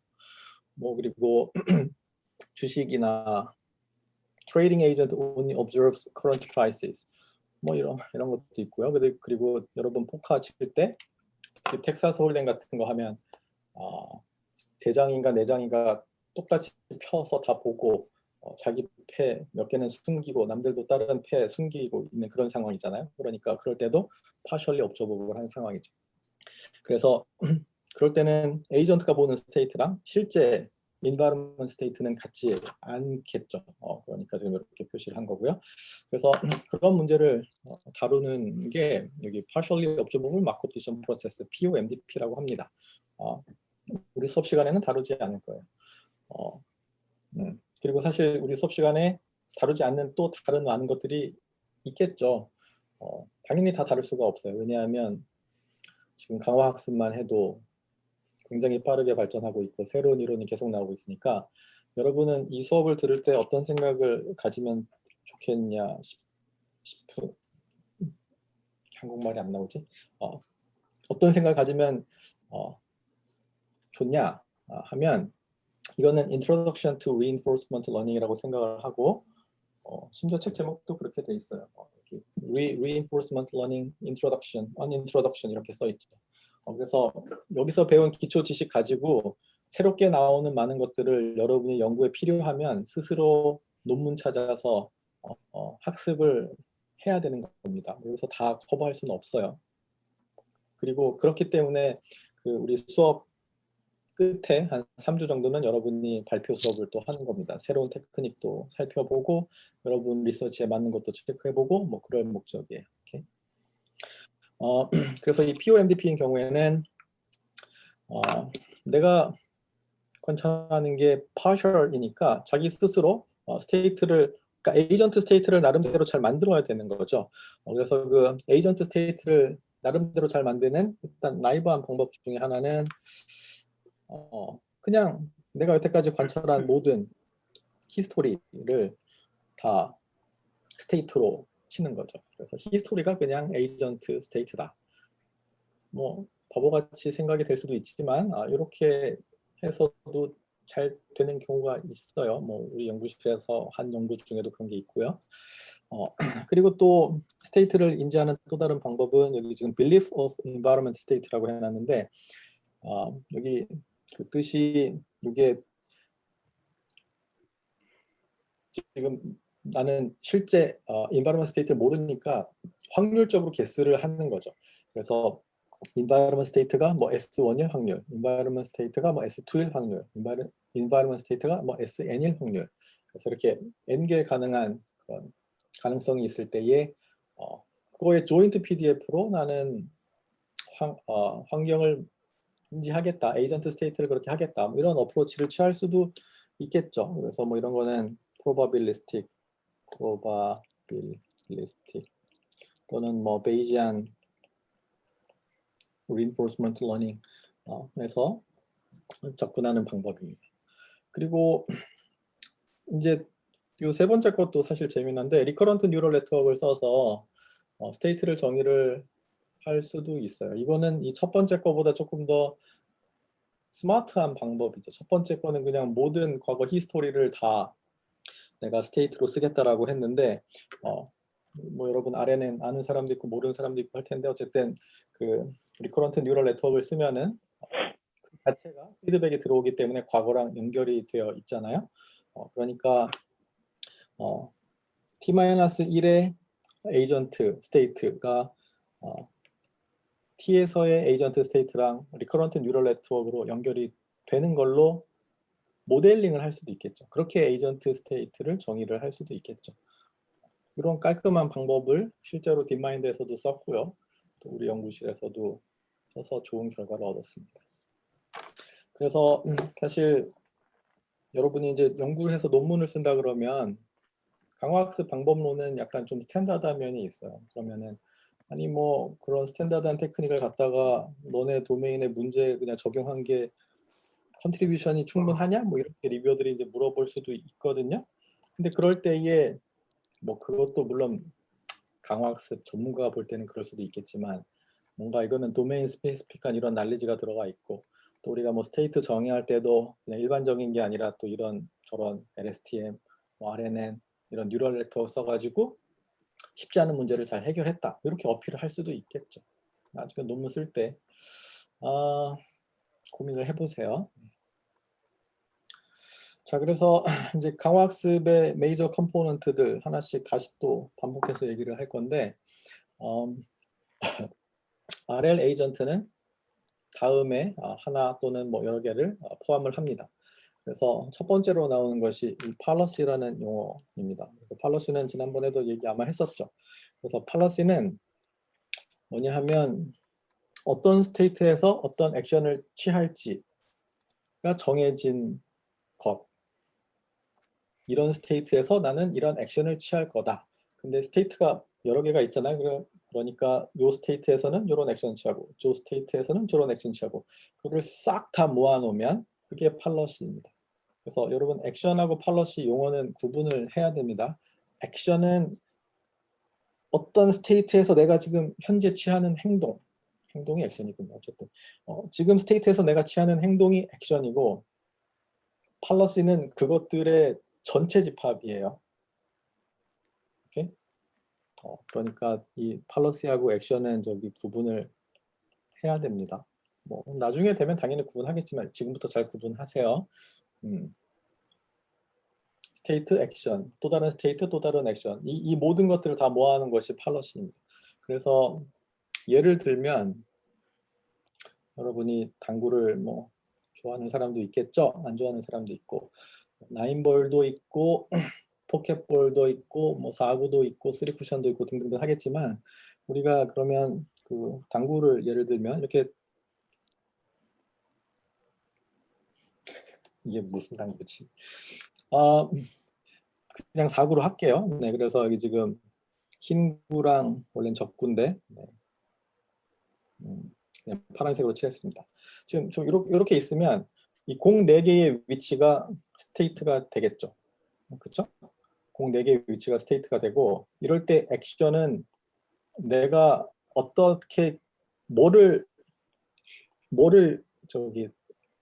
뭐 그리고 주식이나 trading agent only observes current prices. 뭐 이런 것도 있고요. 그리고 여러분 포카 칠 때 텍사스 홀덴 같은 거 하면 대장인가 내장인가 똑같이 펴서 다 보고 자기 패 몇 개는 숨기고 남들도 다른 패 숨기고 있는 그런 상황이잖아요. 그러니까 그럴 때도 partially observable 한 상황이죠. 그래서 그럴 때는 에이전트가 보는 스테이트랑 실제 인바이러먼트 스테이트는 같지 않겠죠. 그러니까 지금 이렇게 표시를 한 거고요. 그래서 그런 문제를 다루는 게 여기 partially observable markup decision process (POMDP라고) 합니다. 우리 수업 시간에는 다루지 않을 거예요. 그리고 사실 우리 수업 시간에 다루지 않는 또 다른 많은 것들이 있겠죠. 당연히 다 다룰 수가 없어요. 왜냐하면 지금 강화학습만 해도 굉장히 빠르게 발전하고 있고 새로운 이론이 계속 나오고 있으니까 여러분은 이 수업을 들을 때 어떤 생각을 가지면 좋겠냐 싶은 한국말이 안 나오지? 어떤 생각을 가지면 좋냐 하면 이거는 Introduction to Reinforcement Learning이라고 생각을 하고 심지어 책 제목도 그렇게 돼 있어요. Reinforcement Learning Introduction, Unintroduction 이렇게 써 있죠. 그래서 여기서 배운 기초 지식 가지고 새롭게 나오는 많은 것들을 여러분이 연구에 필요하면 스스로 논문 찾아서 학습을 해야 되는 겁니다. 여기서 다 커버할 수는 없어요. 그리고 그렇기 때문에 우리 수업 끝에 한 3주 정도는 여러분이 발표 수업을 또 하는 겁니다. 새로운 테크닉도 살펴보고 여러분 리서치에 맞는 것도 체크해보고 뭐 그럴 목적이에요. 이렇게. 그래서 이 POMDP인 경우에는 내가 관찰하는 게 partial이니까 자기 스스로 스테이트를 그러니까 에이전트 스테이트를 나름대로 잘 만들어야 되는 거죠. 그래서 그 에이전트 스테이트를 나름대로 잘 만드는 일단 라이브한 방법 중에 하나는 그냥 내가 여태까지 관찰한 모든 히스토리를 다 스테이트로 치는 거죠. 그래서 히스토리가 그냥 에이전트 스테이트다. 뭐 바보같이 생각이 될 수도 있지만 이렇게 해서도 잘 되는 경우가 있어요. 뭐 우리 연구실에서 한 연구 중에도 그런 게 있고요. 그리고 또 스테이트를 인지하는 또 다른 방법은 여기 지금 Belief of Environment State라고 해놨는데 여기 그 뜻이 이게 지금 나는 실제 environment state를 모르니까 확률적으로 guess를 하는 거죠. 그래서 environment state가 뭐 S1일 확률, environment state가 뭐 S2일 확률, environment state가 뭐 SN일 확률. 그래서 이렇게 N개 가능한 그런 가능성이 있을 때에 그거의 joint PDF로 나는 환경을 인지하겠다, 에이전트 스테이트를 그렇게 하겠다, 뭐 이런 어프로치를 취할 수도 있겠죠. 그래서 뭐 이런 거는 probabilistic 또는 뭐 Bayesian reinforcement learning 에서 접근하는 방법입니다. 그리고 이제 이 세 번째 것도 사실 재미난데 리커런트 뉴럴 네트워크를 써서 스테이트를 정의를 할 수도 있어요. 이거는 이 첫 번째 거보다 조금 더 스마트한 방법이죠. 첫 번째 거는 그냥 모든 과거 히스토리를 다 내가 스테이트로 쓰겠다라고 했는데 뭐 여러분 RNN 아는 사람도 있고 모르는 사람도 있고 할 텐데 어쨌든 그 리커런트 뉴럴 네트워크를 쓰면은 그 자체가 피드백이 들어오기 때문에 과거랑 연결이 되어 있잖아요. 그러니까 T-1의 에이전트 스테이트가 T에서의 에이전트 스테이트랑 리커런트 뉴럴 네트워크로 연결이 되는 걸로 모델링을 할 수도 있겠죠. 그렇게 에이전트 스테이트를 정의를 할 수도 있겠죠. 이런 깔끔한 방법을 실제로 딥마인드에서도 썼고요. 또 우리 연구실에서도 써서 좋은 결과를 얻었습니다. 그래서 사실 여러분이 이제 연구를 해서 논문을 쓴다 그러면 강화학습 방법론은 약간 좀 스탠다드한 면이 있어요. 그러면은 아니 뭐 그런 스탠다드한 테크닉을 갖다가 너네 도메인의 문제에 그냥 적용한 게 컨트리뷰션이 충분하냐? 뭐 이렇게 리뷰어들이 이제 물어볼 수도 있거든요. 근데 그럴 때에 뭐 그것도 물론 강화학습 전문가가 볼 때는 그럴 수도 있겠지만 뭔가 이거는 도메인 스페시픽한 이런 난리지가 들어가 있고 또 우리가 뭐 스테이트 정의할 때도 그냥 일반적인 게 아니라 또 이런 저런 LSTM, 뭐 RNN 이런 뉴럴 네트워크 써가지고 쉽지 않은 문제를 잘 해결했다 이렇게 어필을 할 수도 있겠죠. 나중에 논문 쓸 때 고민을 해보세요. 자, 그래서 이제 강화학습의 메이저 컴포넌트들 하나씩 다시 또 반복해서 얘기를 할 건데 RL 에이전트는 다음에 하나 또는 뭐 여러 개를 포함을 합니다. 그래서 첫 번째로 나오는 것이 팔러시라는 용어입니다. 그래서 팔러시는 지난번에도 얘기 아마 했었죠. 그래서 팔러시는 뭐냐 하면 어떤 스테이트에서 어떤 액션을 취할지가 정해진 것. 이런 스테이트에서 나는 이런 액션을 취할 거다. 근데 스테이트가 여러 개가 있잖아요. 그러니까 요 스테이트에서는 요런 액션 취하고 저 스테이트에서는 저런 액션 취하고 그걸 싹 다 모아놓으면 그게 팔러시입니다. 그래서 여러분 액션하고 팔러시 용어는 구분을 해야 됩니다. 액션은 어떤 스테이트에서 내가 지금 현재 취하는 행동이 액션이군요. 어쨌든 지금 스테이트에서 내가 취하는 행동이 액션이고 팔러시는 그것들의 전체 집합이에요. 오케이? 그러니까 이 팔러시하고 액션은 저기 구분을 해야 됩니다. 뭐 나중에 되면 당연히 구분하겠지만 지금부터 잘 구분하세요. 스테이트, 액션, 또 다른 스테이트, 또 다른 액션. 이 모든 것들을 다 모아놓은 것이 팔러시입니다. 그래서 예를 들면 여러분이 당구를 뭐 좋아하는 사람도 있겠죠. 안 좋아하는 사람도 있고 나인볼도 있고 포켓볼도 있고 뭐 사구도 있고 쓰리쿠션도 있고 등등등 하겠지만 우리가 그러면 그 당구를 예를 들면 이렇게 이게 무슨 당구지? 그냥 사구로 할게요. 네, 그래서 여기 지금 흰 구랑 원래는 적구인데 네. 그냥 파란색으로 칠했습니다. 지금 좀 이렇게 있으면 이 공 4개의 위치가 스테이트가 되겠죠. 그렇죠? 공 4개의 위치가 스테이트가 되고 이럴 때 액션은 내가 어떻게 뭐를 저기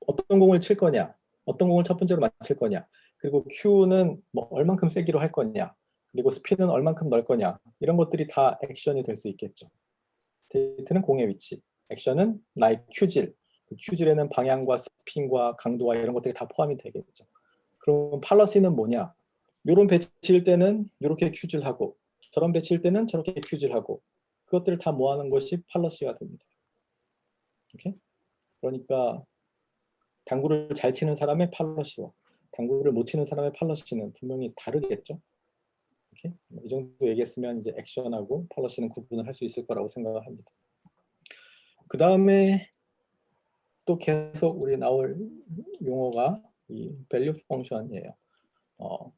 어떤 공을 칠 거냐, 어떤 공을 첫 번째로 맞힐 거냐, 그리고 Q는 뭐 얼만큼 세기로 할 거냐, 그리고 스피드는 얼만큼 넣을 거냐 이런 것들이 다 액션이 될 수 있겠죠. 스테이트는 공의 위치, 액션은 나의 큐질, 그 큐질에는 방향과 스핀과 강도와 이런 것들이 다 포함이 되겠죠. 그럼 팔러시는 뭐냐? 요런 배치일 때는 이렇게 큐질하고 저런 배치일 때는 저렇게 큐질하고 그것들을 다 모아놓은 것이 팔러시가 됩니다. 오케이? 그러니까 당구를 잘 치는 사람의 팔러시와 당구를 못 치는 사람의 팔러시는 분명히 다르겠죠. 오케이? 이 정도 얘기했으면 이제 액션하고 팔러시는 구분을 할 수 있을 거라고 생각을 합니다. 그 다음에 또 계속 우리 나올 용어가 이 value function이에요. 뭐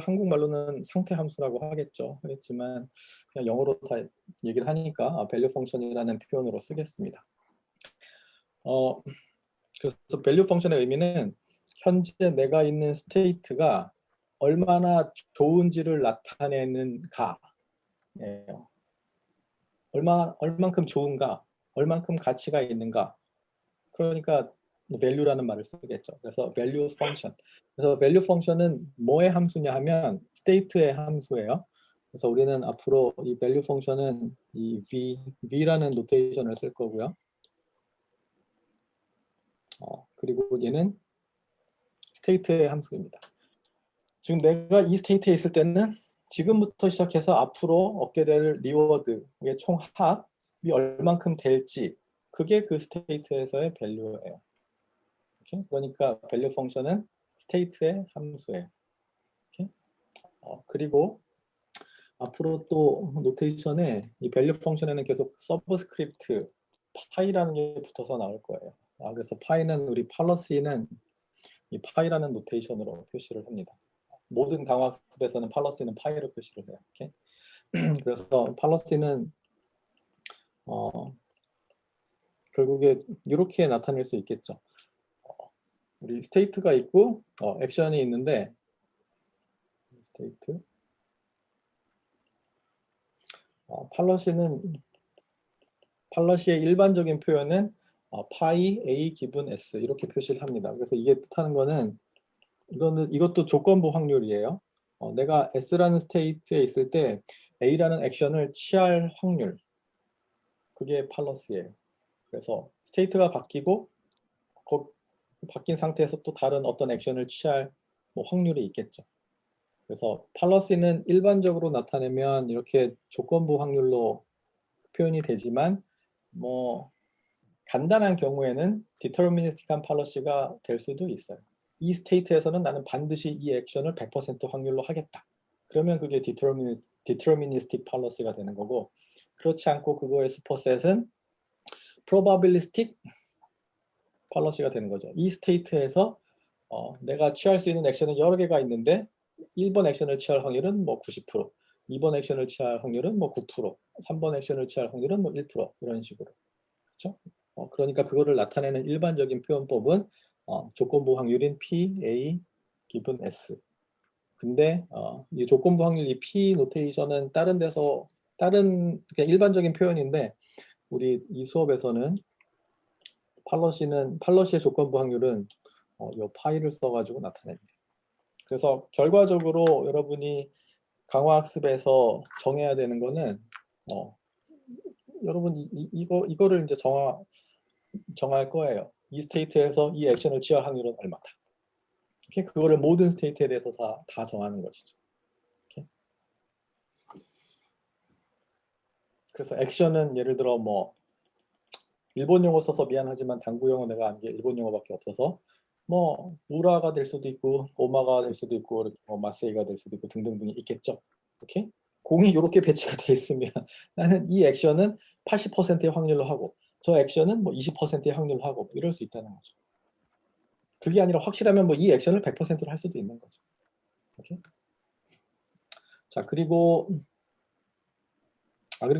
한국말로는 상태 함수라고 하겠지만 그냥 영어로 다 얘기를 하니까 value function이라는 표현으로 쓰겠습니다. 그래서 value function의 의미는 현재 내가 있는 스테이트가 얼마나 좋은지를 나타내는가, 얼만큼 좋은가, 얼만큼 가치가 있는가. 그러니까 value라는 말을 쓰겠죠. 그래서 value function. 그래서 value function은 뭐의 함수냐 하면 state의 함수예요. 그래서 우리는 앞으로 이 value function은 이 v라는 노테이션을 쓸 거고요. 그리고 얘는 state의 함수입니다. 지금 내가 이 스테이트에 있을 때는 지금부터 시작해서 앞으로 얻게 될 리워드의 총합이 얼만큼 될지 그게 그 스테이트에서의 밸류예요. 그러니까 밸류 펑션은 스테이트의 함수예요. 그리고 앞으로 또 노테이션에 이 밸류 펑션에는 계속 서브스크립트 파이라는 게 붙어서 나올 거예요. 그래서 파이는 우리 팔러시는 이 파이라는 노테이션으로 표시를 합니다. 모든 강화학습에서는 팔러시는 파이로 표시를 해요. 그래서 팔러시는 결국에 이렇게 나타낼 수 있겠죠. 우리 스테이트가 있고 액션이 있는데 스테이트 팔러시의 일반적인 표현은 파이 a 기분 s 이렇게 표시를 합니다. 그래서 이게 뜻하는 거는 이것도 조건부 확률이에요. 내가 s라는 스테이트에 있을 때 a라는 액션을 취할 확률 그게 팔러시예요. 그래서 스테이트가 바뀌고 바뀐 상태에서 또 다른 어떤 액션을 취할 뭐 확률이 있겠죠. 그래서 팔러시는 일반적으로 나타내면 이렇게 조건부 확률로 표현이 되지만 뭐 간단한 경우에는 디터미니스틱한 팔러시가 될 수도 있어요. 이 스테이트에서는 나는 반드시 이 액션을 100% 확률로 하겠다. 그러면 그게 디터미니스틱 팔러시가 되는 거고 그렇지 않고 그거의 슈퍼셋은 probabilistic 팔러시가 되는 거죠. 이 스테이트에서 내가 취할 수 있는 액션은 여러 개가 있는데 1번 액션을 취할 확률은 뭐 90%, 2번 액션을 취할 확률은 뭐 9%, 3번 액션을 취할 확률은 뭐 1% 이런 식으로. 그렇죠? 그러니까 그거를 나타내는 일반적인 표현법은 조건부 확률인 P, A, 기분 S. 근데 이 조건부 확률 이 P 노테이션은 다른 데서 다른 그냥 일반적인 표현인데 우리 이 수업에서는 팔러시의 조건부 확률은 이 파이를 써가지고 나타냅니다. 그래서 결과적으로 여러분이 강화학습에서 정해야 되는 거는 여러분 이거를 이제 정할 거예요. 이 스테이트에서 이 액션을 취할 확률은 얼마다. 이렇게 그거를 모든 스테이트에 대해서 다 정하는 것이죠. 이렇게. 그래서 액션은 예를 들어 뭐 일본 용어 써서 미안하지만 당구 용어 내가 아는 게 일본 용어밖에 없어서 뭐 우라가 될 수도 있고 오마가 될 수도 있고 뭐 마세이가 될 수도 있고 등등등이 있겠죠. 이렇게 공이 이렇게 배치가 돼 있으면 나는 이 액션은 80%의 확률로 하고 저 액션은 뭐 20%의 확률로 하고 이럴 수 있다는 거죠. 그게 아니라 확실하면 뭐 이 액션을 100%로 할 수도 있는 거죠. 이렇게. 자 그리고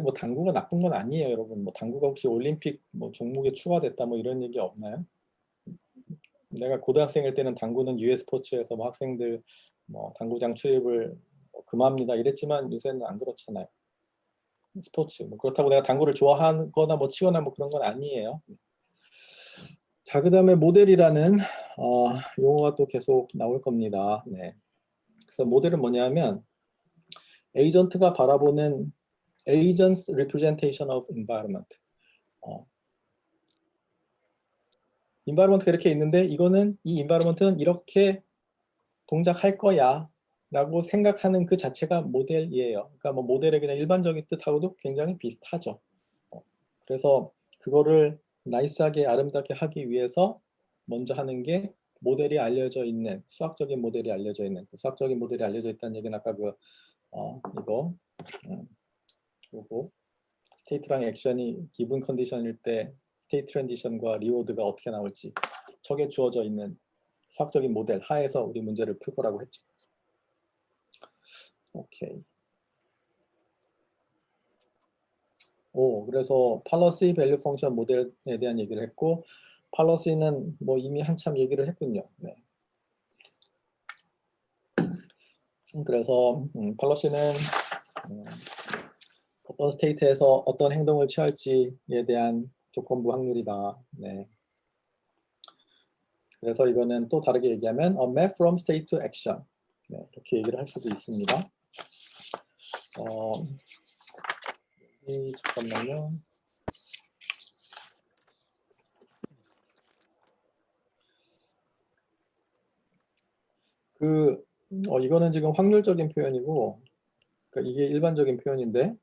뭐 당구가 나쁜 건 아니에요, 여러분. 뭐 당구가 혹시 올림픽 뭐 종목에 추가됐다 뭐 이런 얘기 없나요? 내가 고등학생일 때는 당구는 유해 스포츠에서 뭐 학생들 뭐 당구장 출입을 뭐 금합니다 이랬지만 요새는 안 그렇잖아요. 스포츠 뭐 그렇다고 내가 당구를 좋아하거나 뭐 치거나 뭐 그런 건 아니에요. 자 그다음에 모델이라는 용어가 또 계속 나올 겁니다. 네. 그래서 모델은 뭐냐면 에이전트가 바라보는 agent's representation of environment. environment가 이렇게 있는데 이거는 이 environment는 이렇게 동작할 거야 라고 생각하는 그 자체가 모델이에요. 그러니까 뭐 모델의 그냥 일반적인 뜻하고도 굉장히 비슷하죠. 그래서 그거를 나이스하게 아름답게 하기 위해서 먼저 하는 게 모델이 알려져 있는 수학적인 모델이 알려져 있는 그 수학적인 모델이 알려져 있다는 얘기는 아까 그 이거 요거 스테이트랑 액션이 기분 컨디션일 때 스테이트 트랜지션과 리워드가 어떻게 나올지 저게 주어져 있는 수학적인 모델 하에서 우리 문제를 풀 거라고 했죠. 오케이. 그래서 팔러시 밸류 펑션 모델에 대한 얘기를 했고 팔러시는 뭐 이미 한참 얘기를 했군요. 네. 그래서 팔러시는 어떤 스테이트에서 어떤 행동을 취할지에 대한 조건부 확률이다. 네. 그래서 이거는 또 다르게 얘기하면 a map from state to action. 네, 이렇게 얘기를 할 수도 있습니다. 잠깐만요. 이거는 지금 확률적인 표현이고, 그러니까 이게 일반적인 표현인데,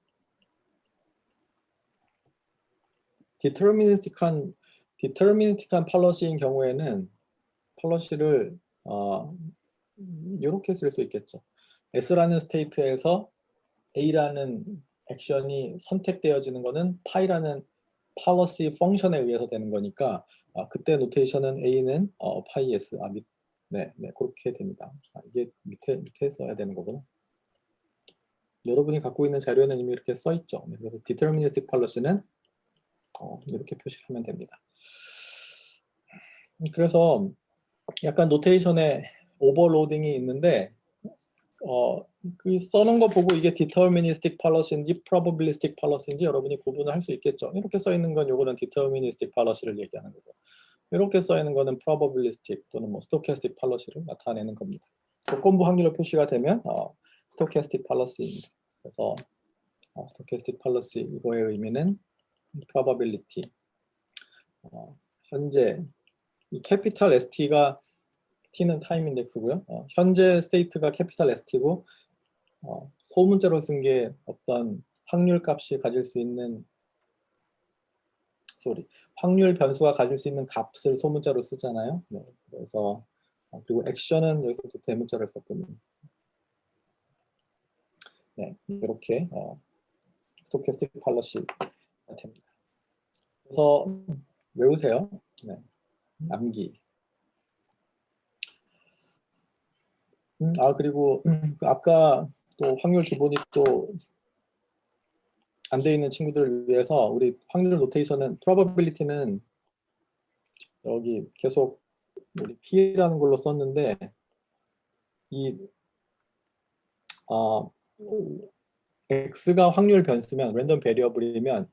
디터미니스틱한 팔러시인 경우에는 팔러시를 이렇게 쓸 수 있겠죠. S라는 스테이트에서 A라는 액션이 선택되어지는 것은 파이라는 policy 펑션에 의해서 되는 거니까 그때 노테이션은 A는 파이 S 네, 그렇게 됩니다. 이게 밑에 써야 되는 거구나. 여러분이 갖고 있는 자료는 이미 이렇게 써 있죠. 그래서 deterministic policy는 이렇게 표시를 하면 됩니다. 그래서 약간 노테이션에 오버로딩이 있는데 그 써놓은 거 보고 이게 deterministic policy인지 probabilistic policy인지 여러분이 구분을 할 수 있겠죠. 이렇게 써 있는 건 요거는 deterministic policy를 얘기하는 거고 이렇게 써 있는 거는 probabilistic 또는 뭐 stochastic policy를 나타내는 겁니다. 조건부 확률로 표시가 되면 stochastic policy입니다. 그래서 stochastic policy 이거의 의미는 probability. 현재 이 캐피탈 ST가 T는 타임 인덱스고요. 현재 스테이트가 캐피탈 ST고 소문자로 쓴 게 어떤 확률 값이 가질 수 있는 확률 변수가 가질 수 있는 값을 소문자로 쓰잖아요. 네, 그래서 그리고 액션은 여기서도 대문자를 썼군요. 네, 이렇게 스토캐스틱 팔러시가 됩니다. 그래서 외우세요. 네, 암기. 그리고 아까 또 확률 기본이 또 안 돼 있는 친구들을 위해서 우리 확률 노테이션은 probability는 여기 계속 우리 P라는 걸로 썼는데 이 X가 확률 변수면 랜덤 베리어블이면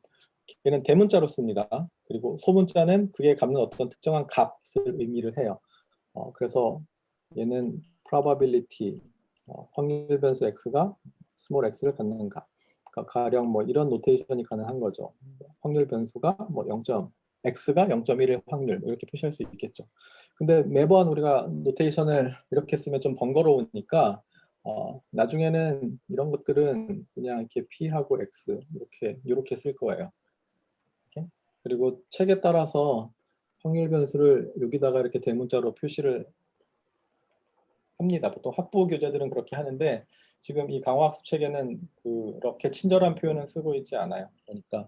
걔는 대문자로 씁니다. 그리고 소문자는 그게 갖는 어떤 특정한 값을 의미를 해요. 그래서 얘는 probability 확률 변수 x가 small x를 갖는 값. 그러니까 가령 뭐 이런 노테이션이 가능한 거죠. 확률 변수가 뭐 0. x가 0.1의 확률 이렇게 표시할 수 있겠죠. 근데 매번 우리가 노테이션을 이렇게 쓰면 좀 번거로우니까 나중에는 이런 것들은 그냥 이렇게 p하고 x 이렇게 쓸 거예요. 이렇게. 그리고 책에 따라서 확률 변수를 여기다가 이렇게 대문자로 표시를 합니다. 보통 학부 교재들은 그렇게 하는데 지금 이 강화학습 책에는 그렇게 친절한 표현은 쓰고 있지 않아요. 그러니까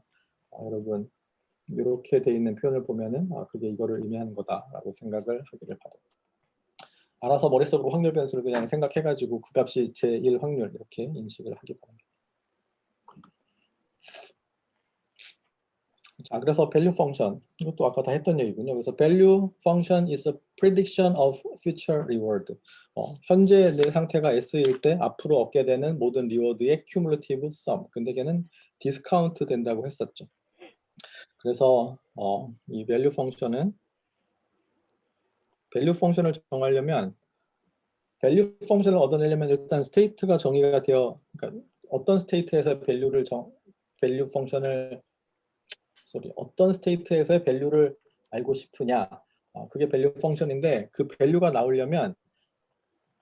여러분 이렇게 돼 있는 표현을 보면은 그게 이거를 의미하는 거다라고 생각을 하기를 바랍니다. 알아서 머릿속으로 확률 변수를 그냥 생각해가지고 그 값이 제1 확률 이렇게 인식을 하기 바랍니다. 자, 그래서 value function 이것도 아까 다 했던 얘기군요. 그래서 value function is a prediction of future reward. 현재 내 상태가 S일 때 앞으로 얻게 되는 모든 리워드의 cumulative sum. 근데 걔는 디스카운트 된다고 했었죠. 그래서 이 value function은 value function을 정하려면 value function을 얻어내려면 일단 state가 정의가 되어 그러니까 어떤 state에서 value function을 어떤 스테이트에서의 밸류를 알고 싶으냐 그게 밸류 펑션인데 그 밸류가 나오려면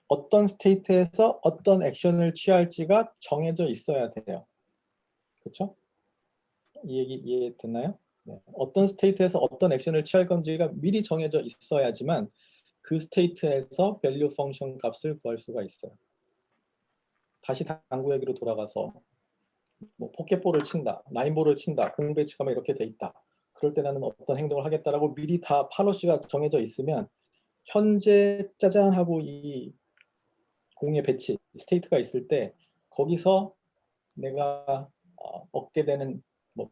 어떤 스테이트에서 어떤 액션을 취할지가 정해져 있어야 돼요. 그렇죠? 이 얘기 이해됐나요? 네. 어떤 스테이트에서 어떤 액션을 취할 건지가 미리 정해져 있어야지만 그 스테이트에서 밸류 펑션 값을 구할 수가 있어요. 다시 당구 얘기로 돌아가서 뭐 포켓볼을 친다, 라인볼을 친다, 공 배치가 이렇게 돼 있다. 그럴 때 나는 어떤 행동을 하겠다라고 미리 다 팔로시가 정해져 있으면 현재 짜잔 하고 이 공의 배치, 스테이트가 있을 때 거기서 내가 얻게 되는 뭐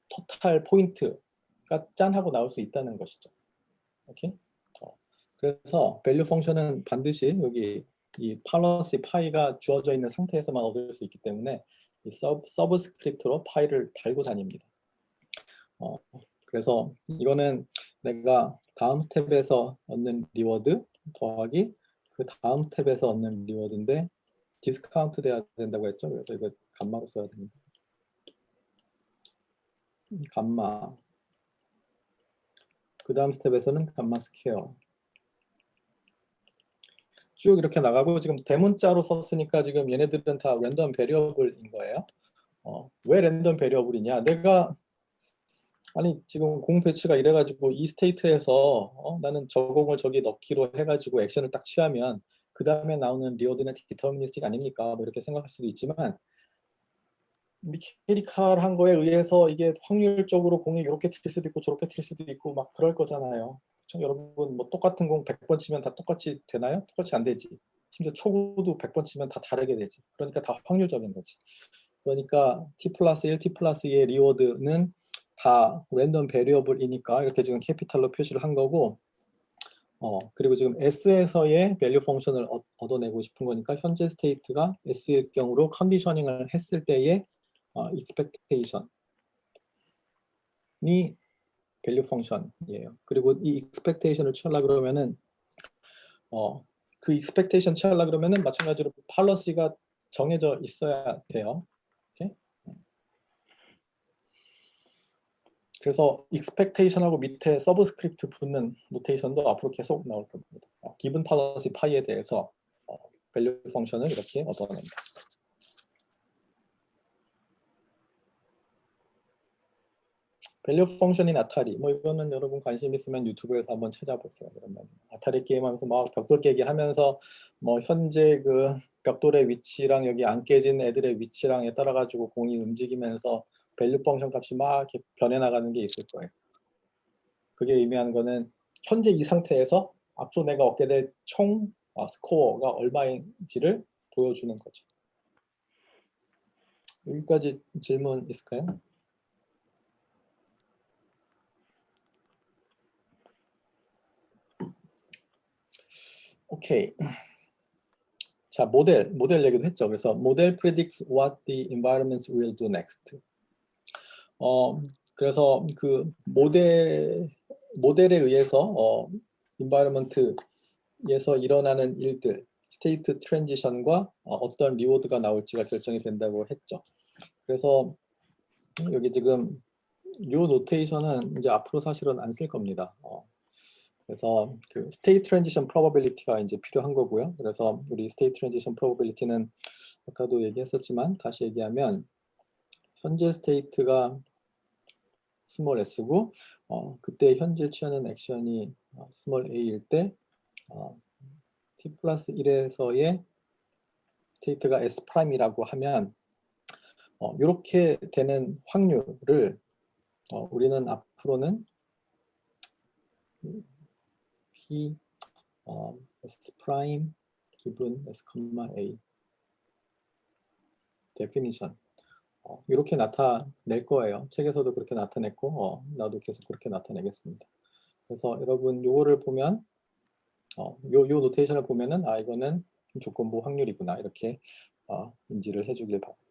토탈 포인트가 짠 하고 나올 수 있다는 것이죠. 오케이? 그래서 밸류 펑션은 반드시 여기 이 팔러시 파이가 주어져 있는 상태에서만 얻을 수 있기 때문에 이 서브스크립트로 파이를 달고 다닙니다. 그래서 이거는 내가 다음 스텝에서 얻는 리워드 더하기 그 다음 스텝에서 얻는 리워드인데 디스카운트 돼야 된다고 했죠. 그래서 이거 감마로 써야 됩니다. 감마. 그 다음 스텝에서는 감마 스퀘어. 쭉 이렇게 나가고 지금 대문자로 썼으니까 지금 얘네들은 다 랜덤 베리어블인 거예요. 왜 랜덤 베리어블이냐? 내가 아니 지금 공 배치가 이래가지고 이 스테이트에서 나는 저 공을 저기 넣기로 해가지고 액션을 딱 취하면 그 다음에 나오는 리워드는 디터미니스틱 아닙니까? 뭐 이렇게 생각할 수도 있지만 미케니컬한 거에 의해서 이게 확률적으로 공이 이렇게 튈 수도 있고 저렇게 튈 수도 있고 막 그럴 거잖아요. 그렇죠? 여러분 뭐 똑같은 공 100번 치면 다 똑같이 되나요? 똑같이 안 되지. 심지어 초구도 100번 치면 다 다르게 되지. 그러니까 다 확률적인 거지. 그러니까 t 플러스 1, t 플러스 2의 리워드는 다 랜덤 베리어블이니까 이렇게 지금 캐피탈로 표시를 한 거고 그리고 지금 S에서의 밸류 펑션을 얻어내고 싶은 거니까 현재 스테이트가 S의 경우로 컨디셔닝을 했을 때의 expectation이 밸류 펑션이에요. 그리고 이 expectation을 취하려고 그러면은 그 expectation 취하려고 그러면은 마찬가지로 팔러시가 정해져 있어야 돼요. 오케이? 그래서 expectation하고 밑에 서브스크립트 붙는 노테이션도 앞으로 계속 나올 겁니다. 기본 팔러시 파이에 대해서 밸류 펑션을 이렇게 얻어냅니다. 밸류 펑션인 아타리 뭐 이거는 여러분 관심 있으면 유튜브에서 한번 찾아보세요. 그러면 아타리 게임하면서 막 벽돌 깨기 하면서 뭐 현재 그 벽돌의 위치랑 여기 안 깨진 애들의 위치랑에 따라 가지고 공이 움직이면서 밸류 펑션 값이 막 이렇게 변해 나가는 게 있을 거예요. 그게 의미하는 거는 현재 이 상태에서 앞으로 내가 얻게 될 총 스코어가 얼마인지를 보여주는 거죠. 여기까지 질문 있을까요? 오케이. 자, 모델 얘기도 했죠. 그래서 모델 predicts what the environments will do next. 그래서 그 모델에 의해서 environment에서 일어나는 일들, 스테이트 트랜지션과 어떤 리워드가 나올지가 결정이 된다고 했죠. 그래서 여기 지금 요 노테이션은 이제 앞으로 사실은 안 쓸 겁니다. 그래서 그 state transition probability가 이제 필요한 거고요. 그래서 우리 state transition probability는 아까도 얘기했었지만 다시 얘기하면 현재 스테이트가 스몰 s고 그때 현재 취하는 액션이 스몰 a일 때 t 플러스 1에서의 스테이트가 s 프라임이라고 하면 이렇게 되는 확률을 우리는 앞으로는 p s 프라임 기분 s, a definition 이렇게 나타낼 거예요. 책에서도 그렇게 나타냈고 나도 계속 그렇게 나타내겠습니다. 그래서 여러분 요거를 보면 요 노테이션을 보면은 이거는 조건부 확률이구나 이렇게 인지를 해주길 바랍니다.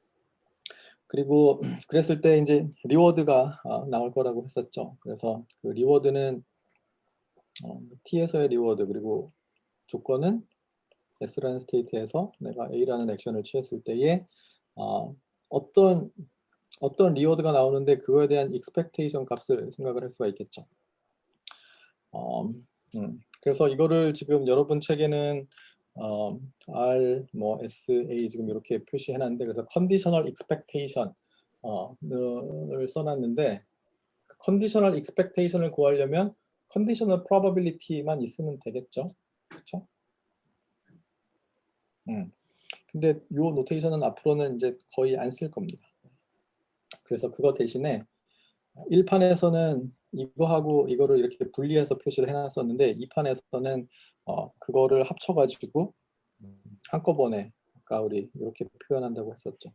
그리고 그랬을 때 이제 리워드가 나올 거라고 했었죠. 그래서 그 리워드는 T에서의 리워드 그리고 조건은 S라는 스테이트에서 내가 A라는 액션을 취했을 때에 어떤 리워드가 나오는데 그거에 대한 expectation 값을 생각을 할 수가 있겠죠. 그래서 이거를 지금 여러분 책에는 R, S, A 지금 이렇게 표시해놨는데 그래서 conditional expectation 을 써놨는데 conditional expectation을 구하려면 conditional probability만 있으면 되겠죠, 그렇죠? 근데 이 노테이션은 앞으로는 이제 거의 안 쓸 겁니다. 그래서 그거 대신에 1판에서는 이거하고 이거를 이렇게 분리해서 표시를 해놨었는데 2판에서는 그거를 합쳐가지고 한꺼번에 아까 우리 이렇게 표현한다고 했었죠.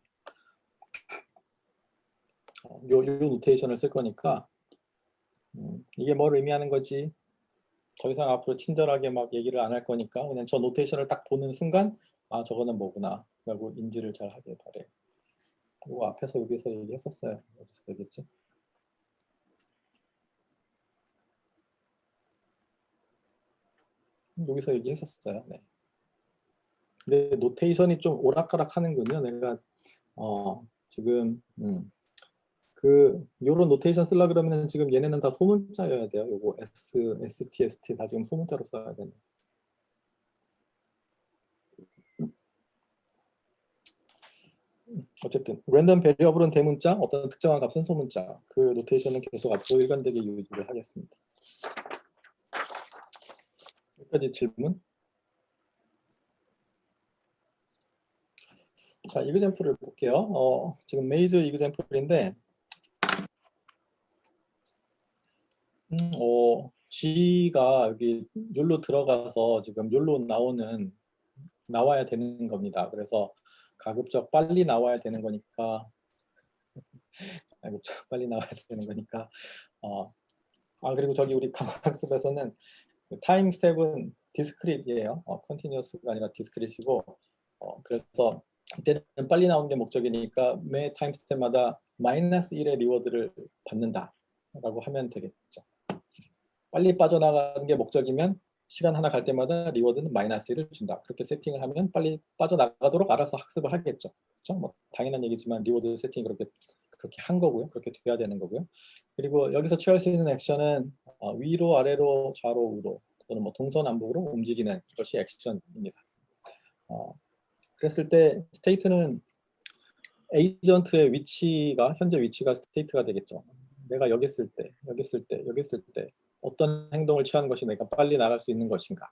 요 노테이션을 쓸 거니까 이게 뭘 의미하는 거지? 더 이상 앞으로 친절하게 막 얘기를 안 할 거니까 그냥 저 노테이션을 딱 보는 순간 저거는 뭐구나 라고 인지를 잘 하길 바래요. 그리고 앞에서 여기서 얘기했었어요. 어디서 얘기했지? 여기서 얘기했었어요. 네. 근데 노테이션이 좀 오락가락 하는군요. 내가 지금 요런 노테이션 쓰려 그러면 지금 얘네는 다 소문자여야 돼요. 요거 S, ST, ST 다 지금 소문자로 써야 되네. 어쨌든 랜덤 베리어블은 대문자, 어떤 특정한 값은 소문자. 그 노테이션은 계속 앞으로 일관되게 유지를 하겠습니다. 여기까지 질문. 자, 이그젬플을 볼게요. 지금 메이저 이그젬플인데 G가 여기 욜로 들어가서 지금 욜로 나와야 되는 겁니다. 그래서 가급적 빨리 나와야 되는 거니까 빨리 나와야 되는 거니까 그리고 저기 우리 과학습에서는 타임 스텝은 디스크릿이에요. 컨티뉴어스가 아니라 디스크릿이고 그래서 이때는 빨리 나오는 게 목적이니까 매 타임 스텝마다 마이너스 1의 리워드를 받는다 라고 하면 되겠죠. 빨리 빠져나가는 게 목적이면 시간 하나 갈 때마다 리워드는 마이너스 1을 준다. 그렇게 세팅을 하면 빨리 빠져나가도록 알아서 학습을 하겠죠. 그렇죠? 뭐 당연한 얘기지만 리워드 세팅이 그렇게 한 거고요. 그렇게 돼야 되는 거고요. 그리고 여기서 취할 수 있는 액션은 위로, 아래로, 좌로, 우로 또는 뭐 동서남북으로 움직이는 것이 액션입니다. 그랬을 때 스테이트는 에이전트의 현재 위치가 스테이트가 되겠죠. 내가 여기 있을 때, 여기 있을 때, 여기 있을 때 어떤 행동을 취하는 것이 내가 빨리 나갈 수 있는 것인가.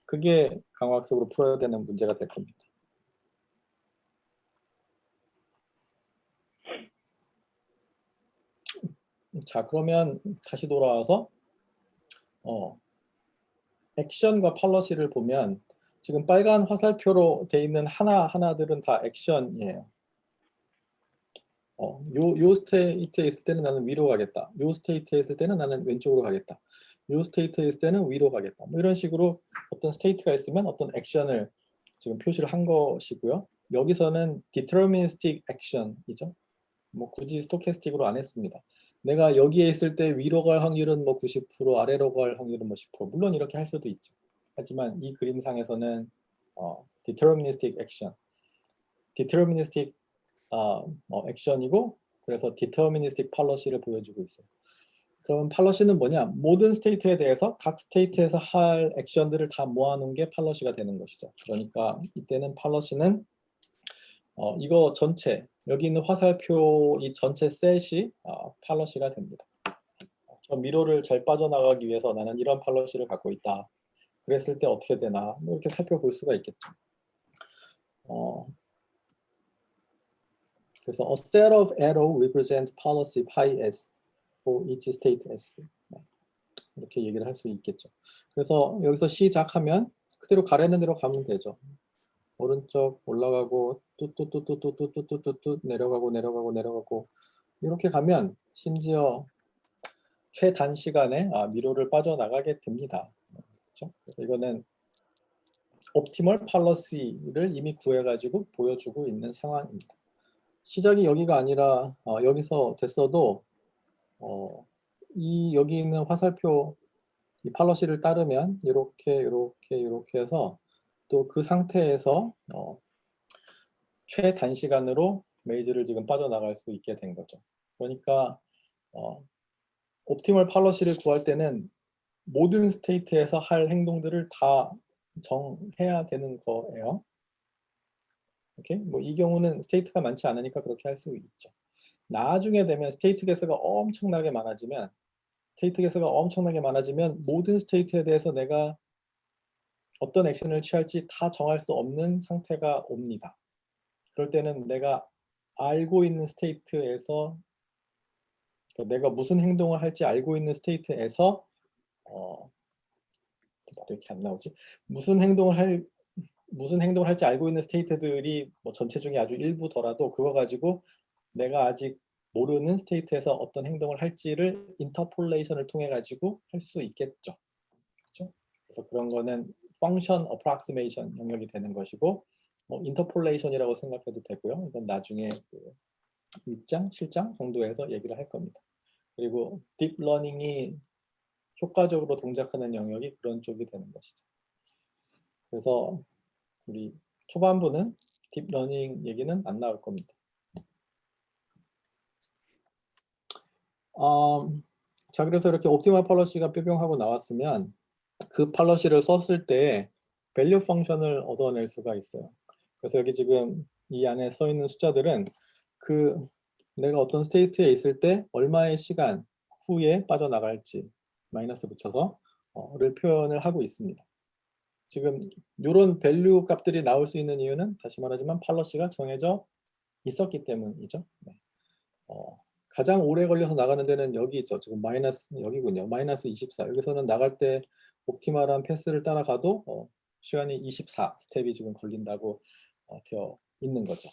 그게 강화학습으로 풀어야 되는 문제가 될 겁니다. 자, 그러면 다시 돌아와서 액션과 팔러시를 보면 지금 빨간 화살표로 돼 있는 하나하나들은 다 액션이에요. 요 스테이트에 있을 때는 나는 위로 가겠다. 요 스테이트에 있을 때는 나는 왼쪽으로 가겠다. 요 스테이트에 있을 때는 위로 가겠다. 뭐 이런 식으로 어떤 스테이트가 있으면 어떤 액션을 지금 표시를 한 것이고요. 여기서는 deterministic action이죠. 뭐 굳이 스토캐스틱으로 안 했습니다. 내가 여기에 있을 때 위로 갈 확률은 뭐 90%, 아래로 갈 확률은 뭐 10%. 물론 이렇게 할 수도 있죠. 하지만 이 그림상에서는 deterministic action, deterministic 액션이고 그래서 deterministic policy를 보여주고 있어요. 그럼 policy는 뭐냐? 모든 스테이트에 대해서 각 스테이트에서 할 액션들을 다 모아놓은 게 policy가 되는 것이죠. 그러니까 이때는 policy는 이거 전체 여기 있는 화살표 이 전체 셋이 policy가 됩니다. 저 미로를 잘 빠져나가기 위해서 나는 이런 policy를 갖고 있다. 그랬을 때 어떻게 되나 뭐 이렇게 살펴볼 수가 있겠죠. 그래서 a set of arrow represent policy pi s for each state s. 이렇게 얘기를 할 수 있겠죠. 그래서 여기서 시작하면 그대로 가려는 대로 가면 되죠. 오른쪽 올라가고 뚜뚜뚜뚜뚜뚜뚜뚜뚜 내려가고 내려가고 내려가고 이렇게 가면 심지어 최단시간에 미로를 빠져나가게 됩니다. 그렇죠? 그래서 이거는 옵티멀 팔러시를 이미 구해가지고 보여주고 있는 상황입니다. 시작이 여기가 아니라 여기서 됐어도 이 여기 있는 화살표 이 팔러시를 따르면 이렇게 이렇게 이렇게 해서 또 그 상태에서 최단시간으로 메이즈를 지금 빠져나갈 수 있게 된 거죠. 그러니까 옵티멀 팔러시를 구할 때는 모든 스테이트에서 할 행동들을 다 정해야 되는 거예요. 오케이? 뭐 이 경우는 스테이트가 많지 않으니까 그렇게 할 수 있죠. 나중에 되면 스테이트 개수가 엄청나게 많아지면 모든 스테이트에 대해서 내가 어떤 액션을 취할지 다 정할 수 없는 상태가 옵니다. 그럴 때는 내가 알고 있는 스테이트에서 내가 무슨 행동을 할지 알고 있는 스테이트에서 이렇게 안 나오지? 무슨 행동을 할지 알고 있는 스테이트들이 뭐 전체 중에 아주 일부더라도 그거 가지고 내가 아직 모르는 스테이트에서 어떤 행동을 할지를 인터폴레이션을 통해 가지고 할 수 있겠죠. 그렇죠? 그래서 그런 거는 펑션 어프락시메이션 영역이 되는 것이고 뭐 인터폴레이션이라고 생각해도 되고요. 이건 나중에 6장, 7장 정도에서 얘기를 할 겁니다. 그리고 딥러닝이 효과적으로 동작하는 영역이 그런 쪽이 되는 것이죠. 그래서 우리 초반부는 딥러닝 얘기는 안 나올 겁니다. 자, 그래서 이렇게 옵티멀 팔러시가 뿅뿅하고 나왔으면 그 팔러시를 썼을 때 밸류 펑션을 얻어낼 수가 있어요. 그래서 여기 지금 이 안에 써 있는 숫자들은 그 내가 어떤 스테이트에 있을 때 얼마의 시간 후에 빠져나갈지 마이너스 붙여서 를 표현을 하고 있습니다. 지금 이런 밸류 값들이 나올 수 있는 이유는 다시 말하지만 팔러시가 정해져 있었기 때문이죠. 네. 가장 오래 걸려서 나가는 데는 여기 있죠. 지금 마이너스 여기군요. 마이너스 24. 여기서는 나갈 때 옵티멀한 패스를 따라가도 시간이 24 스텝이 지금 걸린다고 되어 있는 거죠.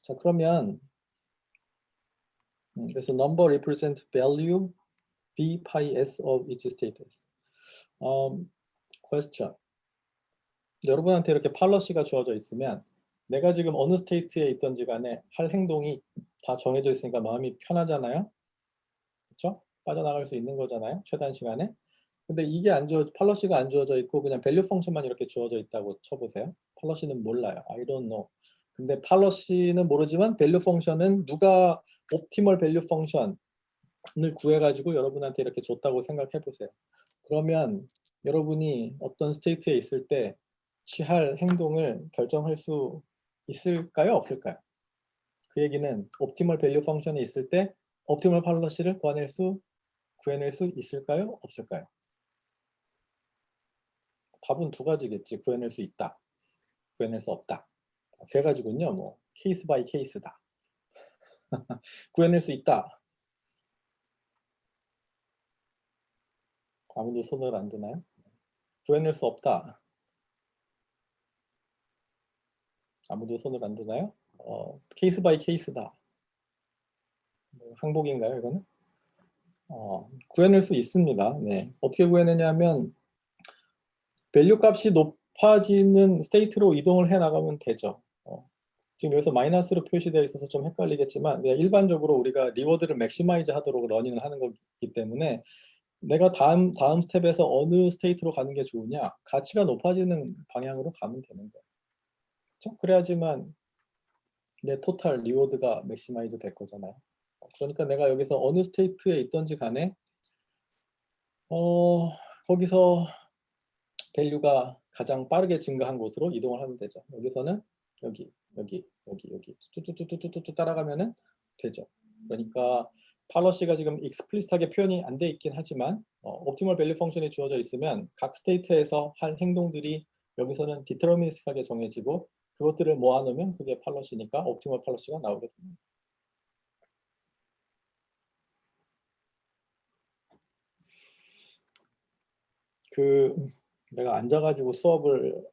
자, 그러면 그래서 number represent value b pi s of each status. question. 여러분한테 이렇게 팔러시가 주어져 있으면 내가 지금 어느 스테이트에 있던지 간에 할 행동이 다 정해져 있으니까 마음이 편하잖아요. 그렇죠? 빠져나갈 수 있는 거잖아요. 최단 시간에. 근데 이게 팔러시가 안 주어져 있고 그냥 밸류 펑션만 이렇게 주어져 있다고 쳐보세요. 팔러시는 몰라요. I don't know. 근데 팔러시는 모르지만 밸류 펑션은 누가 옵티멀 밸류 펑션을 구해가지고 여러분한테 이렇게 줬다고 생각해 보세요. 그러면 여러분이 어떤 스테이트에 있을 때 취할 행동을 결정할 수 있을까요? 없을까요? 그 얘기는 옵티멀 밸류 펑션이 있을 때 옵티멀 팔러시를 구해낼 수 있을까요? 없을까요? 답은 두 가지겠지. 구해낼 수 있다. 구해낼 수 없다. 세 가지군요. 뭐 케이스 바이 케이스다. 구해낼 수 있다. 아무도 손을 안 드나요? 구해낼 수 없다. 아무도 손을 안 드나요? 케이스 바이 케이스다. 항복인가요, 이거는? 구해낼 수 있습니다. 네. 어떻게 구해내냐면 밸류 값이 높아지는 스테이트로 이동을 해 나가면 되죠. 지금 여기서 마이너스로 표시되어 있어서 좀 헷갈리겠지만 그냥 일반적으로 우리가 리워드를 맥시마이즈 하도록 러닝을 하는 거기 때문에 내가 다음 스텝에서 어느 스테이트로 가는 게 좋으냐, 가치가 높아지는 방향으로 가면 되는 거예요. 그렇죠? 그래야지만 내 토탈 리워드가 맥시마이즈 될 거잖아요. 그러니까 내가 여기서 어느 스테이트에 있던지 간에 거기서 밸류가 가장 빠르게 증가한 곳으로 이동을 하면 되죠. 여기서는 여기 쭈쭈쭈쭈쭈쭈 따라가면은 되죠. 그러니까 팔러시가 지금 익스플리시트하게 표현이 안 돼 있긴 하지만 옵티멀 밸류 펑션이 주어져 있으면 각 스테이트에서 할 행동들이 여기서는 디터미니스틱하게 정해지고 그것들을 모아놓으면 그게 팔러시니까 옵티멀 팔러시가 나오게 됩니다. 내가 앉아가지고 수업을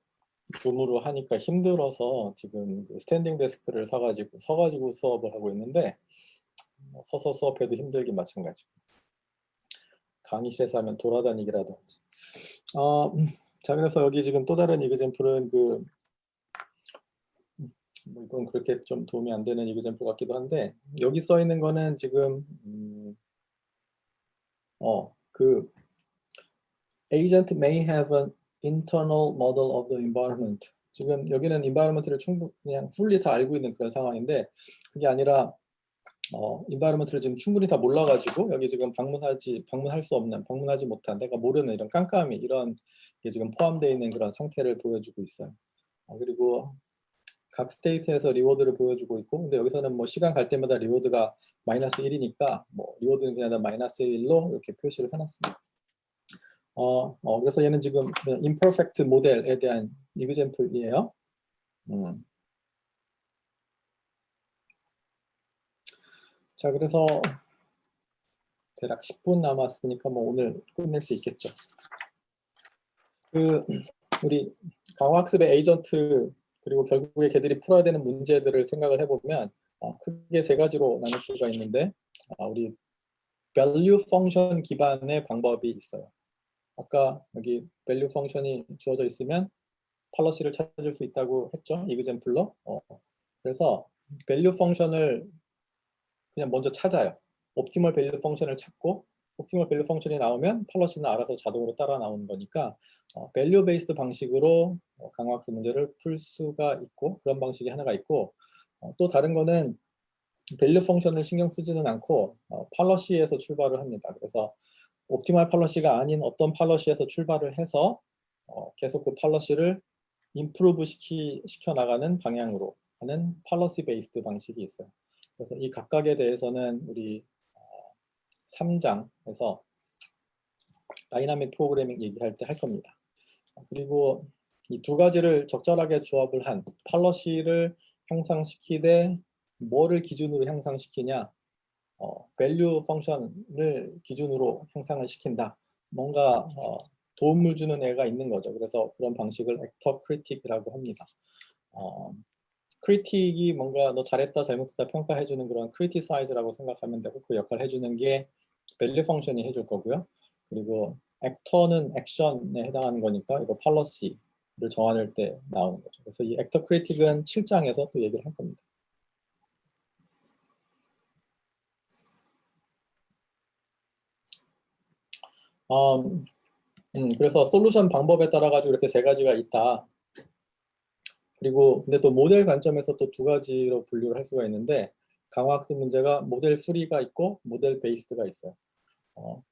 줌으로 하니까 힘들어서 지금 스탠딩 데스크를 사가지고 서가지고 수업을 하고 있는데 서서 수업해도 힘들긴 마찬가지고 강의실에서 하면 돌아다니기라도 하지. 자, 그래서 여기 지금 또 다른 이그젬플은 뭐 이건 그렇게 좀 도움이 안 되는 이그젬플 같기도 한데 여기 써 있는 거는 지금 agent may have an internal model of the environment. 지금 여기는 environment를 충분히 그냥 fully 다 알고 있는 그런 상황인데 그게 아니라 environment를 지금 충분히 다 몰라가지고 여기 지금 방문할 수 없는, 방문하지 못한, 내가 모르는 이런 깜깜이 이런 게 지금 포함되어 있는 그런 상태를 보여주고 있어요. 그리고 각 스테이트에서 리워드를 보여주고 있고, 근데 여기서는 뭐 시간 갈 때마다 리워드가 마이너스 1이니까 뭐 리워드는 그냥 마이너스 1로 이렇게 표시를 해놨습니다. 그래서 얘는 지금 imperfect 모델에 대한 이그젬플이에요. 자, 그래서 대략 10분 남았으니까 뭐 오늘 끝낼 수 있겠죠. 우리 강화학습의 에이전트 그리고 결국에 걔들이 풀어야 되는 문제들을 생각을 해보면 크게 세 가지로 나눌 수가 있는데 우리 value function 기반의 방법이 있어요. 아까 여기 value function이 주어져 있으면 팔러시를 찾을 수 있다고 했죠. 이그젬플로. 그래서 value function을 그냥 먼저 찾아요. 옵티멀 밸류 펑션을 찾고 옵티멀 밸류 펑션이 나오면 팔러시는 알아서 자동으로 따라 나오는 거니까 밸류 베이스드 방식으로 강화학습 문제를 풀 수가 있고 그런 방식이 하나가 있고 또 다른 거는 밸류 펑션을 신경 쓰지는 않고 팔러시에서 출발을 합니다. 그래서 옵티멀 팔러시가 아닌 어떤 팔러시에서 출발을 해서 계속 그 팔러시를 임프루브 시켜 나가는 방향으로 하는 팔러시 베이스드 방식이 있어요. 그래서 이 각각에 대해서는 우리 3장에서 다이나믹 프로그래밍 얘기할 때 할 겁니다. 그리고 이 두 가지를 적절하게 조합을 한 팔러시를 형상시키되 뭐를 기준으로 형상시키냐, value 펑션을 기준으로 형상을 시킨다. 뭔가 도움을 주는 애가 있는 거죠. 그래서 그런 방식을 액터 크리틱이라고 합니다. 크리틱이 뭔가 너 잘했다 잘못했다 평가해주는 그런 크리티사이즈라고 생각하면 되고 그 역할을 해주는 게 밸류 펑션이 해줄 거고요. 그리고 액터는 액션에 해당하는 거니까 이거 팔러시를 정할 때 나오는 거죠. 그래서 이 액터 크리틱은 7장에서 또 얘기를 할 겁니다. 그래서 솔루션 방법에 따라 가지고 이렇게 세 가지가 있다. 그리고 근데 또 모델 관점에서 또 두 가지로 분류를 할 수가 있는데 강화학습 문제가 모델 프리가 있고 모델 베이스드가 있어요.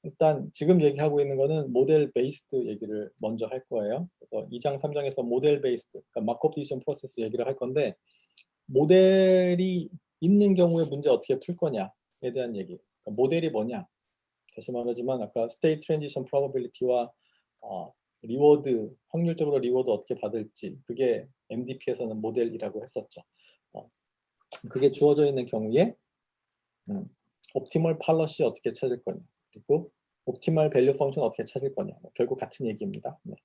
일단 지금 얘기하고 있는 거는 모델 베이스드 얘기를 먼저 할 거예요. 그래서 2장, 3장에서 모델 베이스드, 그러니까 마크업 디시전 프로세스 얘기를 할 건데 모델이 있는 경우에 문제 어떻게 풀 거냐에 대한 얘기. 그러니까 모델이 뭐냐? 다시 말하지만 아까 스테이트 트랜지션 프로버빌리티와 리워드, 확률적으로 리워드 어떻게 받을지 그게 MDP에서는 모델이라고 했었죠. 그게 주어져 있는 경우에 옵티멀 팔러시 어떻게 찾을 거냐, 그리고 옵티멀 밸류 펑션 어떻게 찾을 거냐, 결국 같은 얘기입니다. 네.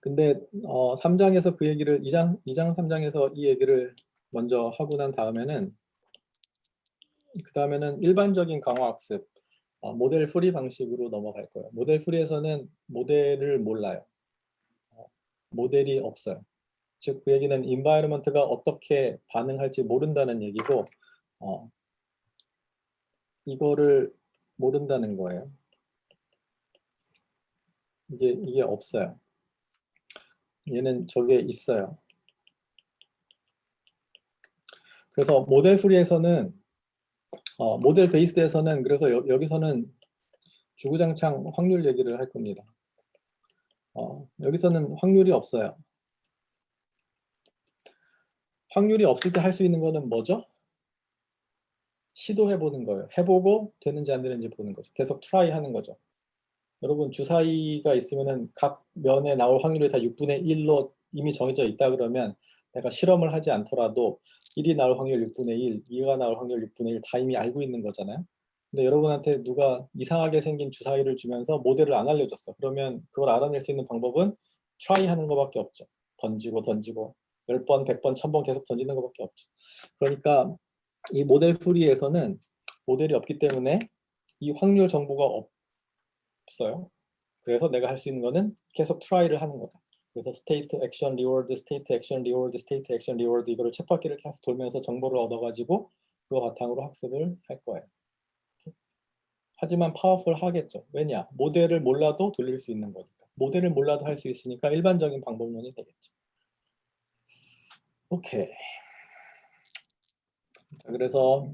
근데 3장에서 그 얘기를 2장 3장에서 이 얘기를 먼저 하고 난 다음에는 그 다음에는 일반적인 강화학습, 모델 프리 방식으로 넘어갈 거예요. 모델 프리에서는 모델을 몰라요. 모델이 없어요. 즉, 그 얘기는 environment가 어떻게 반응할지 모른다는 얘기고, 이거를 모른다는 거예요. 이게 없어요. 얘는 저게 있어요. 그래서 모델 프리에서는 모델 베이스드에서는 그래서 여기서는 주구장창 확률 얘기를 할 겁니다. 여기서는 확률이 없어요. 확률이 없을 때 할 수 있는 거는 뭐죠? 시도해보는 거예요. 해보고 되는지 안 되는지 보는 거죠. 계속 트라이 하는 거죠. 여러분 주사위가 있으면은 각 면에 나올 확률이 다 6분의 1로 이미 정해져 있다 그러면 내가 실험을 하지 않더라도 1이 나올 확률 6분의 1, 2가 나올 확률 6분의 1 다 이미 알고 있는 거잖아요. 근데 여러분한테 누가 이상하게 생긴 주사위를 주면서 모델을 안 알려줬어. 그러면 그걸 알아낼 수 있는 방법은 트라이 하는 것밖에 없죠. 던지고 10번, 100번, 1000번 계속 던지는 것밖에 없죠. 그러니까 이 모델 프리에서는 모델이 없기 때문에 이 확률 정보가 없어요. 그래서 내가 할 수 있는 거는 계속 트라이를 하는 거다. 그래서 스테이트 액션 리워드, 스테이트 액션 리워드, 스테이트 액션 리워드 이거를 쳇바퀴를 계속 돌면서 정보를 얻어가지고 그거 바탕으로 학습을 할 거예요. 하지만 파워풀하겠죠. 왜냐? 모델을 몰라도 돌릴 수 있는 거니까. 모델을 몰라도 할 수 있으니까 일반적인 방법론이 되겠죠. 오케이. 자, 그래서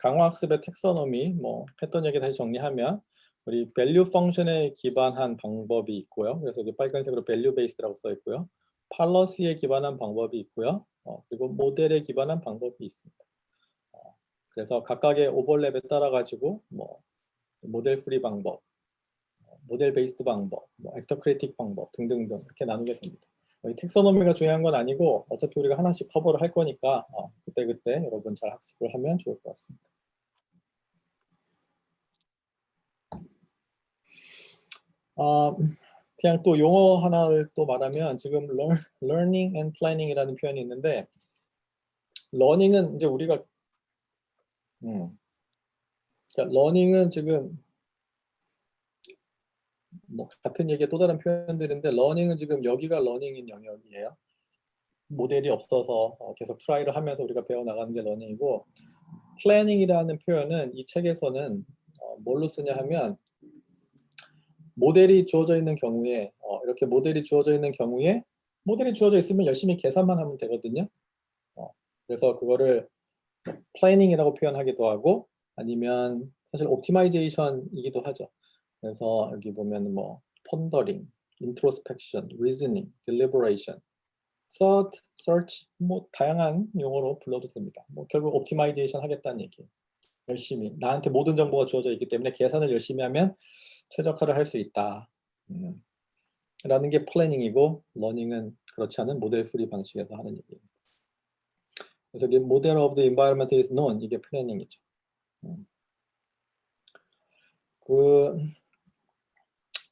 강화학습의 텍서노미 뭐 했던 얘기 다시 정리하면 우리 밸류 펑션에 기반한 방법이 있고요. 그래서 여기 빨간색으로 밸류 베이스라고 써 있고요. 팔러시에 기반한 방법이 있고요. 그리고 모델에 기반한 방법이 있습니다. 그래서 각각의 오버랩에 따라 가지고 뭐 모델 프리 방법, 모델 베이스드 방법, 뭐 액터 크리틱 방법 등등등 이렇게 나누게 됩니다. 이 텍서노미가 중요한 건 아니고 어차피 우리가 하나씩 커버를 할 거니까 그때그때 여러분 잘 학습을 하면 좋을 것 같습니다. 그냥 또 용어 하나를 또 말하면 지금 learning and planning이라는 표현이 있는데 learning은 이제 우리가 그러니까 learning은 지금 뭐 같은 얘기의 또 다른 표현들인데 learning은 지금 여기가 learning인 영역이에요. 모델이 없어서 계속 트라이를 하면서 우리가 배워나가는 게 learning이고 planning이라는 표현은 이 책에서는 뭘로 쓰냐 하면 모델이 주어져 있는 경우에 이렇게 모델이 주어져 있는 경우에 모델이 주어져 있으면 열심히 계산만 하면 되거든요. 그래서 그거를 플래닝이라고 표현하기도 하고 아니면 사실 옵티마이제이션이기도 하죠. 그래서 여기 보면 뭐 펀더링, 인트로스펙션, 리즈닝, 딜리버레이션, thought, search 뭐 다양한 용어로 불러도 됩니다. 뭐 결국 옵티마이제이션 하겠다는 얘기예요. 열심히 나한테 모든 정보가 주어져 있기 때문에 계산을 열심히 하면 최적화를 할 수 있다. 라는 게 플래닝이고 러닝은 그렇지 않은 모델 프리 방식에서 하는 얘기예요. 그래서 이게 모델 오브 더 environment is known 이게 플래닝이죠. 그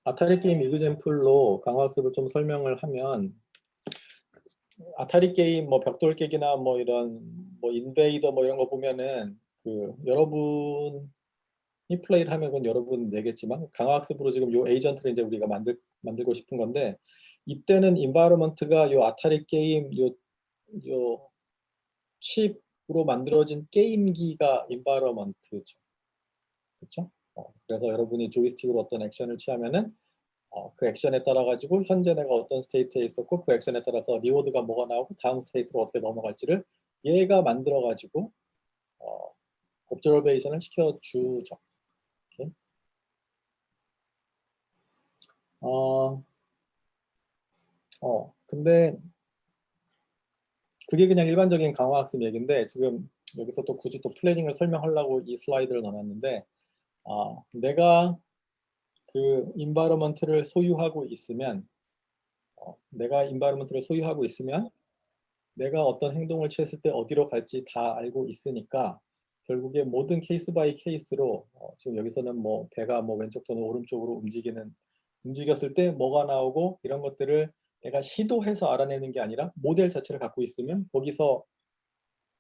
아타리 게임 이그젬플로 강화학습을 좀 설명을 하면 아타리 게임 뭐 벽돌 깨기나 뭐 이런 뭐 인베이더 뭐 이런 거 보면은 그 여러분이 플레이를 하면 그건 여러분 내겠지만 강화학습으로 지금 요 에이전트를 이제 우리가 만들고 싶은 건데 이때는 인바이러먼트가 요 아타리 게임 요 칩으로 만들어진 게임기가 인바이러먼트죠. 그렇죠? 그래서 여러분이 조이스틱으로 어떤 액션을 취하면은 그 액션에 따라 가지고 현재 내가 어떤 스테이트에 있었고 그 액션에 따라서 리워드가 뭐가 나오고 다음 스테이트로 어떻게 넘어갈지를 얘가 만들어 가지고 옵저베이션을 시켜주죠. 이렇게. 근데 그게 그냥 일반적인 강화학습 얘기인데 지금 여기서 또 굳이 또 플래닝을 설명하려고 이 슬라이드를 넣어놨는데 내가 그 인바이러먼트를 소유하고 있으면 내가 인바이러먼트를 소유하고 있으면 내가 어떤 행동을 취했을 때 어디로 갈지 다 알고 있으니까 결국에 모든 케이스 바이 케이스로 지금 여기서는 뭐 배가 뭐 왼쪽 또는 오른쪽으로 움직였을 때 뭐가 나오고 이런 것들을 내가 시도해서 알아내는 게 아니라 모델 자체를 갖고 있으면 거기서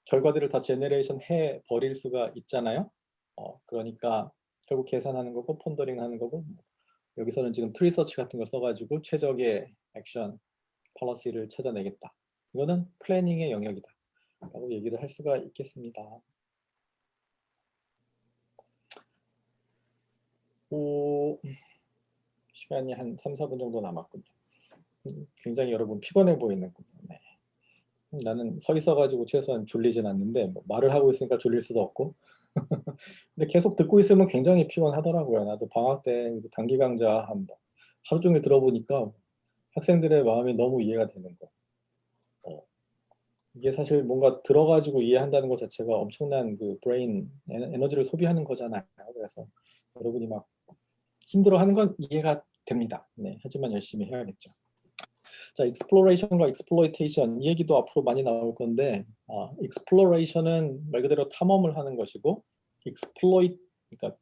결과들을 다 제너레이션 해 버릴 수가 있잖아요. 그러니까 결국 계산하는 거고 폰더링 하는 거고 여기서는 지금 트리서치 같은 거 써가지고 최적의 액션 policy를 찾아내겠다. 이거는 플래닝의 영역이다 라고 얘기를 할 수가 있겠습니다. 시간이 한 3, 4분 정도 남았군요. 굉장히 여러분 피곤해 보이는군요. 네. 나는 서 있어가지고 최소한 졸리진 않는데 뭐 말을 하고 있으니까 졸릴 수도 없고 근데 계속 듣고 있으면 굉장히 피곤하더라고요. 나도 방학 때 단기 강좌 하루 종일 들어보니까 학생들의 마음이 너무 이해가 되는 거. 이게 사실 뭔가 들어가지고 이해한다는 것 자체가 엄청난 그 브레인 에너지를 소비하는 거잖아요. 그래서 여러분이 막 힘들어하는 건 이해가 됩니다. 네, 하지만 열심히 해야겠죠. 자, exploration과 exploitation 이 얘기도 앞으로 많이 나올 건데, exploration은 말 그대로 탐험을 하는 것이고, 그러니까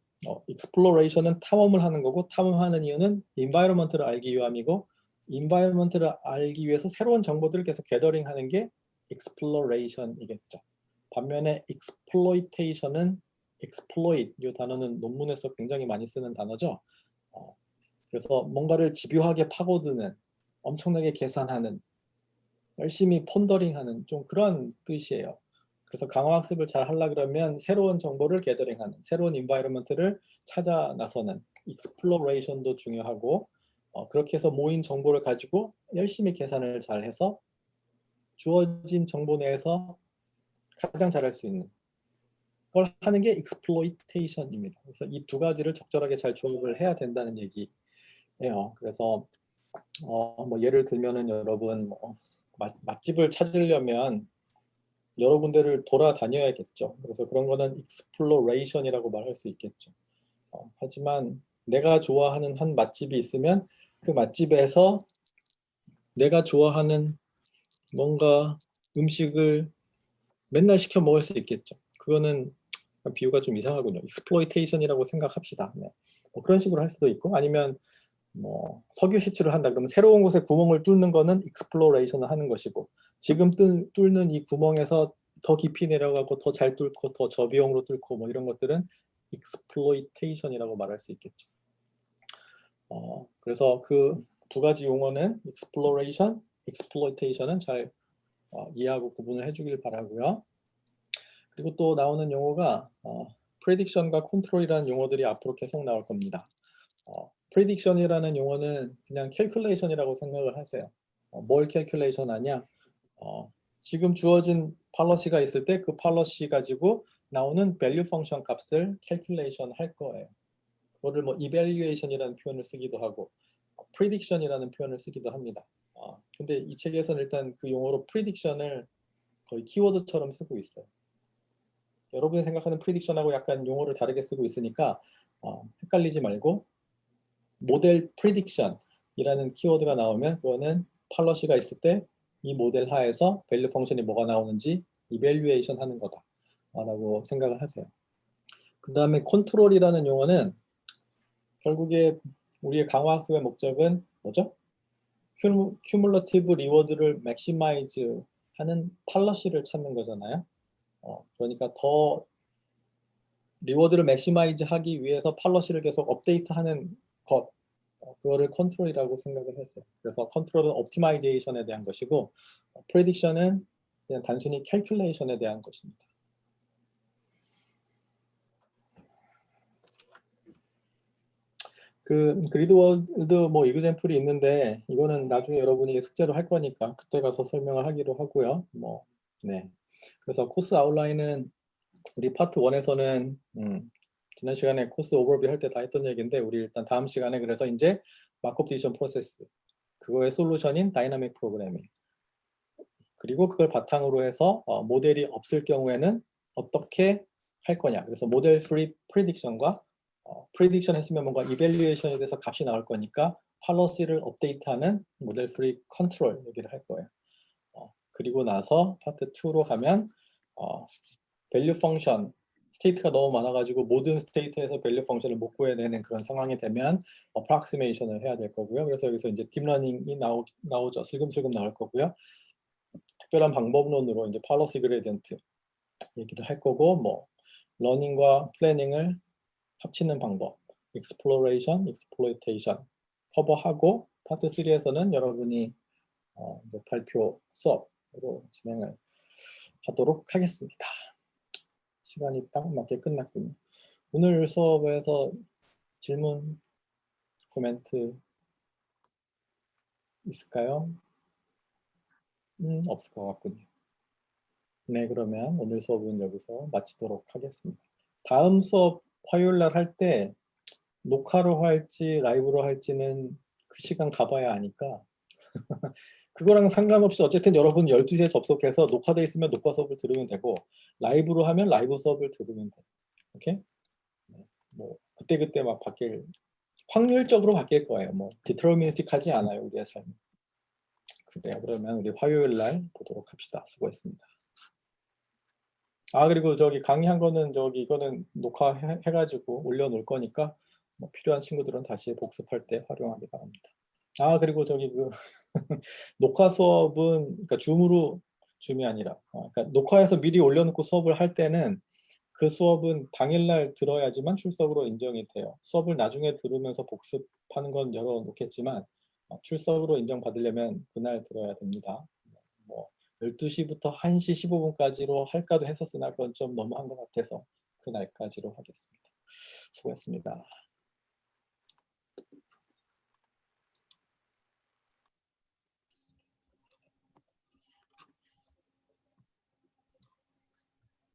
exploration은 탐험을 하는 거고, 탐험하는 이유는 environment를 알기 위함이고, environment를 알기 위해서 새로운 정보들을 계속 gathering하는 게 exploration이겠죠. 반면에 exploitation은 exploit 이 단어는 논문에서 굉장히 많이 쓰는 단어죠. 그래서 뭔가를 집요하게 파고드는, 엄청나게 계산하는, 열심히 폰더링하는 좀 그런 뜻이에요. 그래서 강화학습을 잘 하려고 그러면 새로운 정보를 게더링하는, 새로운 인바이러먼트를 찾아 나서는 익스플로레이션도 중요하고 그렇게 해서 모인 정보를 가지고 열심히 계산을 잘 해서 주어진 정보 내에서 가장 잘할 수 있는 걸 하는 게 익스플로이테이션입니다. 그래서 이 두 가지를 적절하게 잘 조합을 해야 된다는 얘기예요. 그래서 뭐 예를 들면은 여러분 맛집을 찾으려면 여러 군데를 돌아다녀야겠죠. 그래서 그런 거는 exploration이라고 말할 수 있겠죠. 하지만 내가 좋아하는 한 맛집이 있으면 그 맛집에서 내가 좋아하는 뭔가 음식을 맨날 시켜 먹을 수 있겠죠. 그거는 비유가 좀 이상하군요. exploitation이라고 생각합시다. 네. 뭐 그런 식으로 할 수도 있고 아니면 뭐 석유 시추를 한다 그러면 새로운 곳에 구멍을 뚫는 거는 exploration을 하는 것이고 지금 뚫는 이 구멍에서 더 깊이 내려가고 더 잘 뚫고 더 저비용으로 뚫고 뭐 이런 것들은 exploitation이라고 말할 수 있겠죠. 그래서 그 두 가지 용어는 exploration, exploitation은 잘 이해하고 구분을 해주길 바라고요. 그리고 또 나오는 용어가 prediction과 control이라는 용어들이 앞으로 계속 나올 겁니다. prediction이라는 용어는 그냥 calculation이라고 생각을 하세요. 뭘 calculation 하냐? 지금 주어진 policy가 있을 때 그 policy 가지고 나오는 value function 값을 calculation 할 거예요. 그거를 뭐 evaluation이라는 표현을 쓰기도 하고 prediction이라는 표현을 쓰기도 합니다. 근데 이 책에서는 일단 그 용어로 prediction을 거의 키워드처럼 쓰고 있어요. 여러분이 생각하는 prediction하고 약간 용어를 다르게 쓰고 있으니까 헷갈리지 말고 모델 prediction이라는 키워드가 나오면 그거는 팔러시가 있을 때 이 모델 하에서 밸류 펑션이 뭐가 나오는지 이밸류에이션 하는 거다라고 생각을 하세요. 그 다음에 컨트롤이라는 용어는 결국에 우리의 강화학습의 목적은 뭐죠? 큐뮬러티브 리워드를 맥시마이즈 하는 팔러시를 찾는 거잖아요. 그러니까 더 리워드를 맥시마이즈 하기 위해서 팔러시를 계속 업데이트하는 것 그거를 컨트롤이라고 생각을 했어요. 그래서 컨트롤은 옵티마이제이션에 대한 것이고 프레딕션은 그냥 단순히 캘큘레이션에 대한 것입니다. 그 그리드워드 뭐 이그젬플이 있는데 이거는 나중에 여러분이 숙제로 할 거니까 그때 가서 설명을 하기로 하고요. 뭐 네. 그래서 코스 아웃라인은 우리 파트 1에서는 지난 시간에 코스 오버뷰 할 때 다 했던 얘기인데 우리 일단 다음 시간에 그래서 이제 마크업 디션 프로세스 그거의 솔루션인 다이나믹 프로그래밍 그리고 그걸 바탕으로 해서 모델이 없을 경우에는 어떻게 할 거냐 그래서 모델 프리 프리딕션과 프리딕션 했으면 뭔가 이밸류에이션에 대해서 값이 나올 거니까 팔러시를 업데이트하는 모델 프리 컨트롤 얘기를 할 거예요. 그리고 나서 파트 2로 가면 밸류 펑션 스테이트가 너무 많아가지고 모든 스테이트에서 밸류 펑션을 못 구해내는 그런 상황이 되면 어프락시메이션을 해야 될 거고요. 그래서 여기서 이제 딥러닝이 나오죠. 슬금슬금 나올 거고요. 특별한 방법론으로 이제 팔러시 그레디언트 얘기를 할 거고, 뭐 러닝과 플래닝을 합치는 방법, exploration, exploitation 커버하고 파트 3에서는 여러분이 이제 발표 수업으로 진행을 하도록 하겠습니다. 시간이 딱 맞게 끝났군요. 오늘 수업에서 질문, 코멘트 있을까요? 없을 것 같군요. 네, 그러면 오늘 수업은 여기서 마치도록 하겠습니다. 다음 수업 화요일 날 할 때 녹화로 할지 라이브로 할지는 그 시간 가봐야 아니까 그거랑 상관없이 어쨌든 여러분 12시에 접속해서 녹화돼 있으면 녹화 수업을 들으면 되고 라이브로 하면 라이브 수업을 들으면 돼요. 오케이? 네, 뭐 그때그때 막 바뀔 확률적으로 바뀔 거예요. 뭐 디터미니스틱하지 않아요, 우리의 삶. 그래요. 그러면 우리 화요일 날 보도록 합시다. 수고했습니다. 아, 그리고 저기 강의한 거는 저기 이거는 녹화해가지고 올려놓을 거니까 뭐 필요한 친구들은 다시 복습할 때 활용하기 바랍니다. 아, 그리고 저기 그 녹화 수업은 그러니까 줌이 아니라 그러니까 녹화해서 미리 올려놓고 수업을 할 때는 그 수업은 당일날 들어야지만 출석으로 인정이 돼요. 수업을 나중에 들으면서 복습하는 건 열어놓겠지만 출석으로 인정받으려면 그날 들어야 됩니다. 뭐 12시부터 1시 15분까지로 할까도 했었으나 그건 좀 너무한 것 같아서 그날까지로 하겠습니다. 수고했습니다.